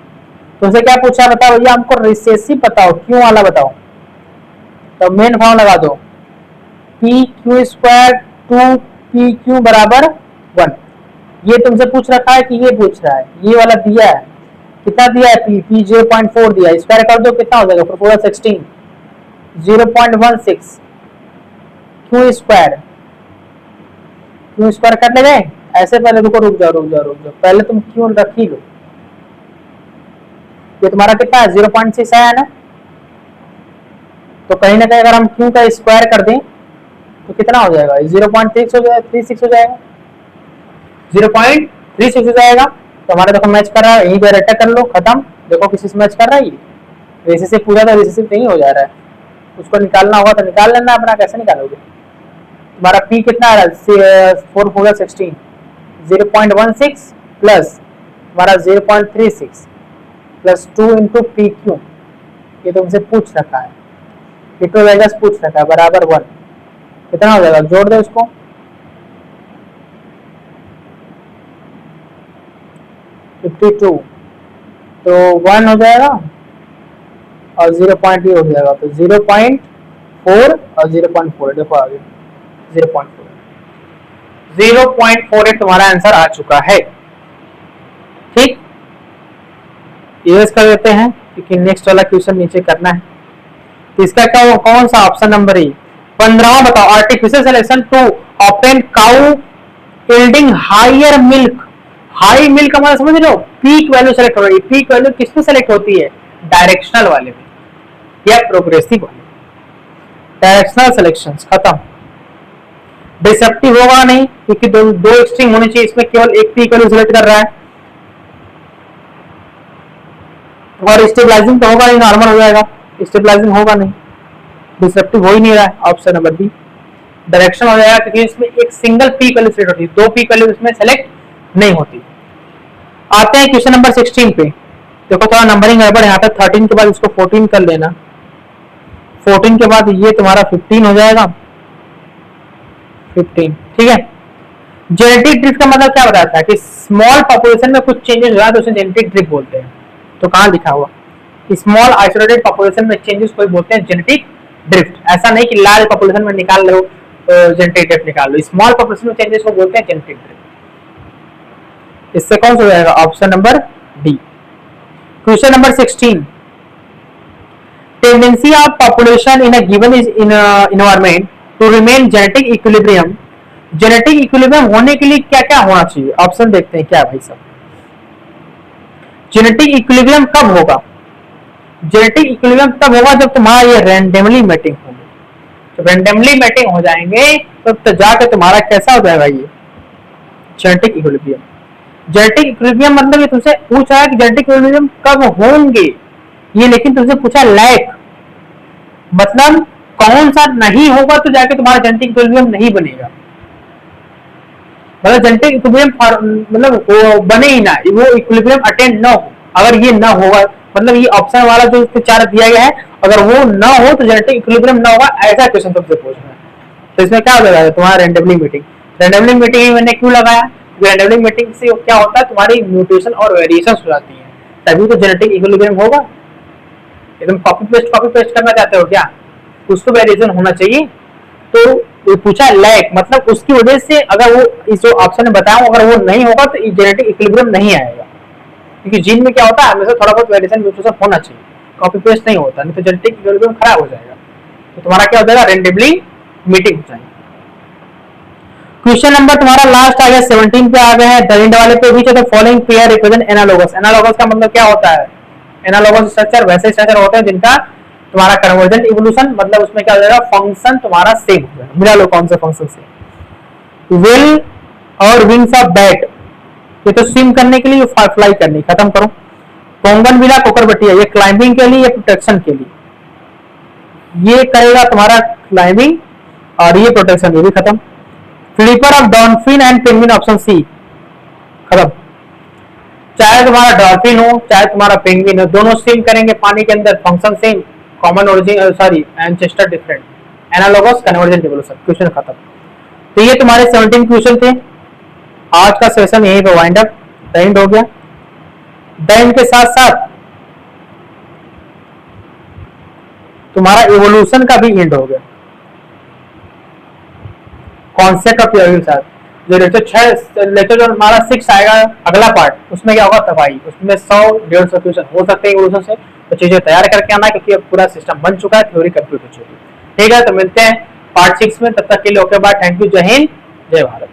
A: तुमसे क्या पूछा बताओ, ये हमको रिसेसिव बताओ, क्यों वाला बताओ। तो मेन फॉर्म लगा दो, पी क्यू स्क्वायर 2PQ बराबर 1। ये तुमसे पूछ रखा है कि ये पूछ रहा है, ये वाला दिया है, कितना दिया है? P 0.4 दिया है, स्क्वायर कर दो कितना हो जाएगा? 4 16 0.16 क्यू स्क्वायर, क्यू स्क्वायर कर ले गए ऐसे। पहले रुक जाओ, पहले तुम क्यू रख ही लो। ये तुम्हारा कितना है? 0.6 आया ना, तो कहीं ना कहीं अगर हम क्यू का स्क्वायर कर दें तो कितना हो जाएगा? 0.36 हो जाएगा, 0.36 हो जाएगा। तो हमारा देखो मैच कर रहा है, यहीं पे रट्टा कर लो, खत्म। देखो किसी से मैच कर रहा है, ये रेसिसिव पूरा था, रेसिसिव नहीं हो जा रहा है, उसको निकालना होगा तो निकाल लेना अपना। कैसे निकालोगे? तुम्हारा P कितना आ रहा है? 4 4 16 0.16 प्लस तुम्हारा 0.36 प्लस 2 इंटू PQ, ये तुमसे पूछ रखा है, पिटो वेगस पूछ रखा है, बराबर 1। कितना हो जाएगा? जोड़ दो इसको, 52, तो 1 हो जाएगा और 0. हो जाएगा, तो 0.4 और 0.4 देखो आगे 0.48 तुम्हारा आंसर आ चुका है। ठीक, यूज कर देते हैं क्योंकि नेक्स्ट वाला क्वेश्चन नीचे करना है। तो इसका क्या होगा? कौन सा ऑप्शन नंबर है? 15वां बताओ, artificial selection to obtain cow yielding higher milk. High milk का मतलब समझ रहे हो? पीक वैल्यू सेलेक्ट हो रही है। पीक वैल्यू किसमें सेलेक्ट होती है? डायरेक्शनल वाले में या प्रोग्रेसिव वाले। डायरेक्शनल सिलेक्शंस खत्म। डिसेप्टिव होगा नहीं क्योंकि दो एक्सट्रीम होने चाहिए, इसमें केवल एक पीक वैल्यू सेलेक्ट कर रहा है। और स्टेबलाइजिंग तो होगा नहीं, नॉर्मल हो जाएगा, स्टेबलाइजिंग होगा नहीं, डिसेप्टिव हो ही नहीं रहा है। ऑप्शन नंबर बी डायरेक्शन हो जाएगा क्योंकि इसमें एक सिंगल पीक वैल्यू सेलेक्ट होती है, दो पीक वैल्यू इसमें सेलेक्ट नहीं होती। आते हैं क्वेश्चन नंबर 16 पे। देखो थोड़ा नंबरिंग गड़बड़ है यहाँ पे, 13 के बाद इसको 14 कर लेना, 14 के बाद ये तुम्हारा 15 हो जाएगा, 15। ठीक है। जेनेटिक ड्रिफ्ट का मतलब क्या बताया था कि स्मॉल पॉपुलेशन में कुछ चेंजेस हो रहा है तो उसे जेनेटिक ड्रिफ्ट बोलते हैं। तो कहाँ लिखा हुआ? स्मॉल आइसोलेटेड पॉपुलेशन में चेंजेस को बोलते हैं जेनेटिक ड्रिफ्ट। ऐसा नहीं कि लार्ज पॉपुलेशन में निकाल लो जेनेटिक ड्रिफ्ट निकाल लो, स्मॉल पॉपुलेशन में चेंजेस को बोलते हैं जेनेटिक ड्रिफ्ट। इससे कौन सा हो जाएगा? Option number D. Question number 16, tendency of population in a given environment to remain genetic equilibrium. Genetic equilibrium होने के लिए क्या क्या होना चाहिए? ऑप्शन देखते हैं क्या भाई साहब। जेनेटिक इक्विलिब्रियम कब होगा? जेनेटिक इक्विलिब्रियम तब होगा जब तुम्हारा ये रैंडमली मैटिंग होगी। जब रैंडमली मैटिंग हो जाएंगे तो जाकर तुम्हारा कैसा हो जाएगा ये जेनेटिक इक्विलिब्रियम। जेनेटिक इक्विलिब्रियम मतलब ये तुमसे पूछ रहा है कि जेनेटिक इक्विलिब्रियम कब होंगे ये, लेकिन तुमसे पूछा लैक, मतलब कौन सा नहीं होगा तो जाके तुम्हारा जेनेटिक इक्विलिब्रियम नहीं बनेगा। मतलब जेनेटिक इक्विलिब्रियम मतलब वो बने ही ना, वो इक्विलिब्रियम अटेंड ना हो। अगर ये ना होगा मतलब ये ऑप्शन वाला जो चार दिया गया है, अगर वो ना हो तो जेनेटिक इक्विलिब्रियम ना होगा, ऐसा क्वेश्चन तुमसे पूछना है। तो इसमें क्या हो जाएगा तुम्हारा रैंडमली मीटिंग। रैंडमली मीटिंग मैंने क्यों लगाया? रैंडमली मीटिंग से क्या होता है, तुम्हारी म्यूटेशन और वेरिएशन हो जाती है, तभी तो जेनेटिक इक्विलिब्रियम होगा। एकदम कॉपी पेस्ट करना चाहते हो क्या? उसको वेरिएशन होना चाहिए। तो पूछा लैक मतलब उसकी वजह से अगर वो इस जो ऑप्शन में बताया अगर वो नहीं होगा तो जेनेटिक इक्विलिब्रियम नहीं आएगा, क्योंकि जीन में क्या होता है हमेशा थोड़ा बहुत वेरिएशन म्यूटेशन होना चाहिए, कॉपी पेस्ट नहीं होता, नहीं तो जेनेटिक इक्विलिब्रियम खराब हो जाएगा। तो तुम्हारा क्या हो जाएगा? रैंडमली मीटिंग हो जाएगी। क्वेश्चन नंबर तुम्हारा लास्ट आ गया 17 पे आ गए हैं। दरिंड वाले पे भी the following pair represent analogous. Analogous का मतलब क्या होता है? एनालोगस स्ट्रक्चर वैसे स्ट्रक्चर होते हैं जिनका तुम्हारा कन्वर्जेंट इवोल्यूशन मतलब उसमें क्या हो जाएगा, फंक्शन तुम्हारा सेम हो जाएगा। मिला लो कौन सा फंक्शन सेम। विल और विंग्स ऑफ बैट, ये तो स्विम करने के लिए, फ्लाई करने, खत्म करो। पोंगन बिला कोकरबटिया, ये क्लाइंबिंग के लिए या प्रोटेक्शन के लिए, ये करेगा तुम्हारा क्लाइंबिंग और ये प्रोटेक्शन, ये भी खत्म। Flipper of dolphin and penguin, option C, खत्म। चाहे तुम्हारा डॉल्फिन हो चाहे तुम्हारा पेंगुइन हो, दोनों स्विम करेंगे पानी के अंदर, function same, common origin sorry ancestor different, analogous convergent evolution, question खत्म। तो ये तुम्हारे 17 क्वेश्चन थे। आज का सेशन यहीं पे वाइंड अप एंड हो गया। देन के साथ साथ तुम्हारा इवोल्यूशन का भी एंड हो गया, कॉन्सेप्ट ऑफ थियोरी के साथ। जो लेक्चर जो हमारा 6 आएगा अगला पार्ट, उसमें क्या होगा तबाही, उसमें 100-150 क्वेश्चन हो सकते हैं इवोल्यूशन से, तो चीजें तैयार करके आना, क्योंकि अब पूरा सिस्टम बन चुका है, थ्योरी कंप्लीट हो चुकी है। ठीक है, तो मिलते हैं पार्ट 6 में, तब तक के लिए ओके बाय, थैंक यू, जय हिंद जय भारत।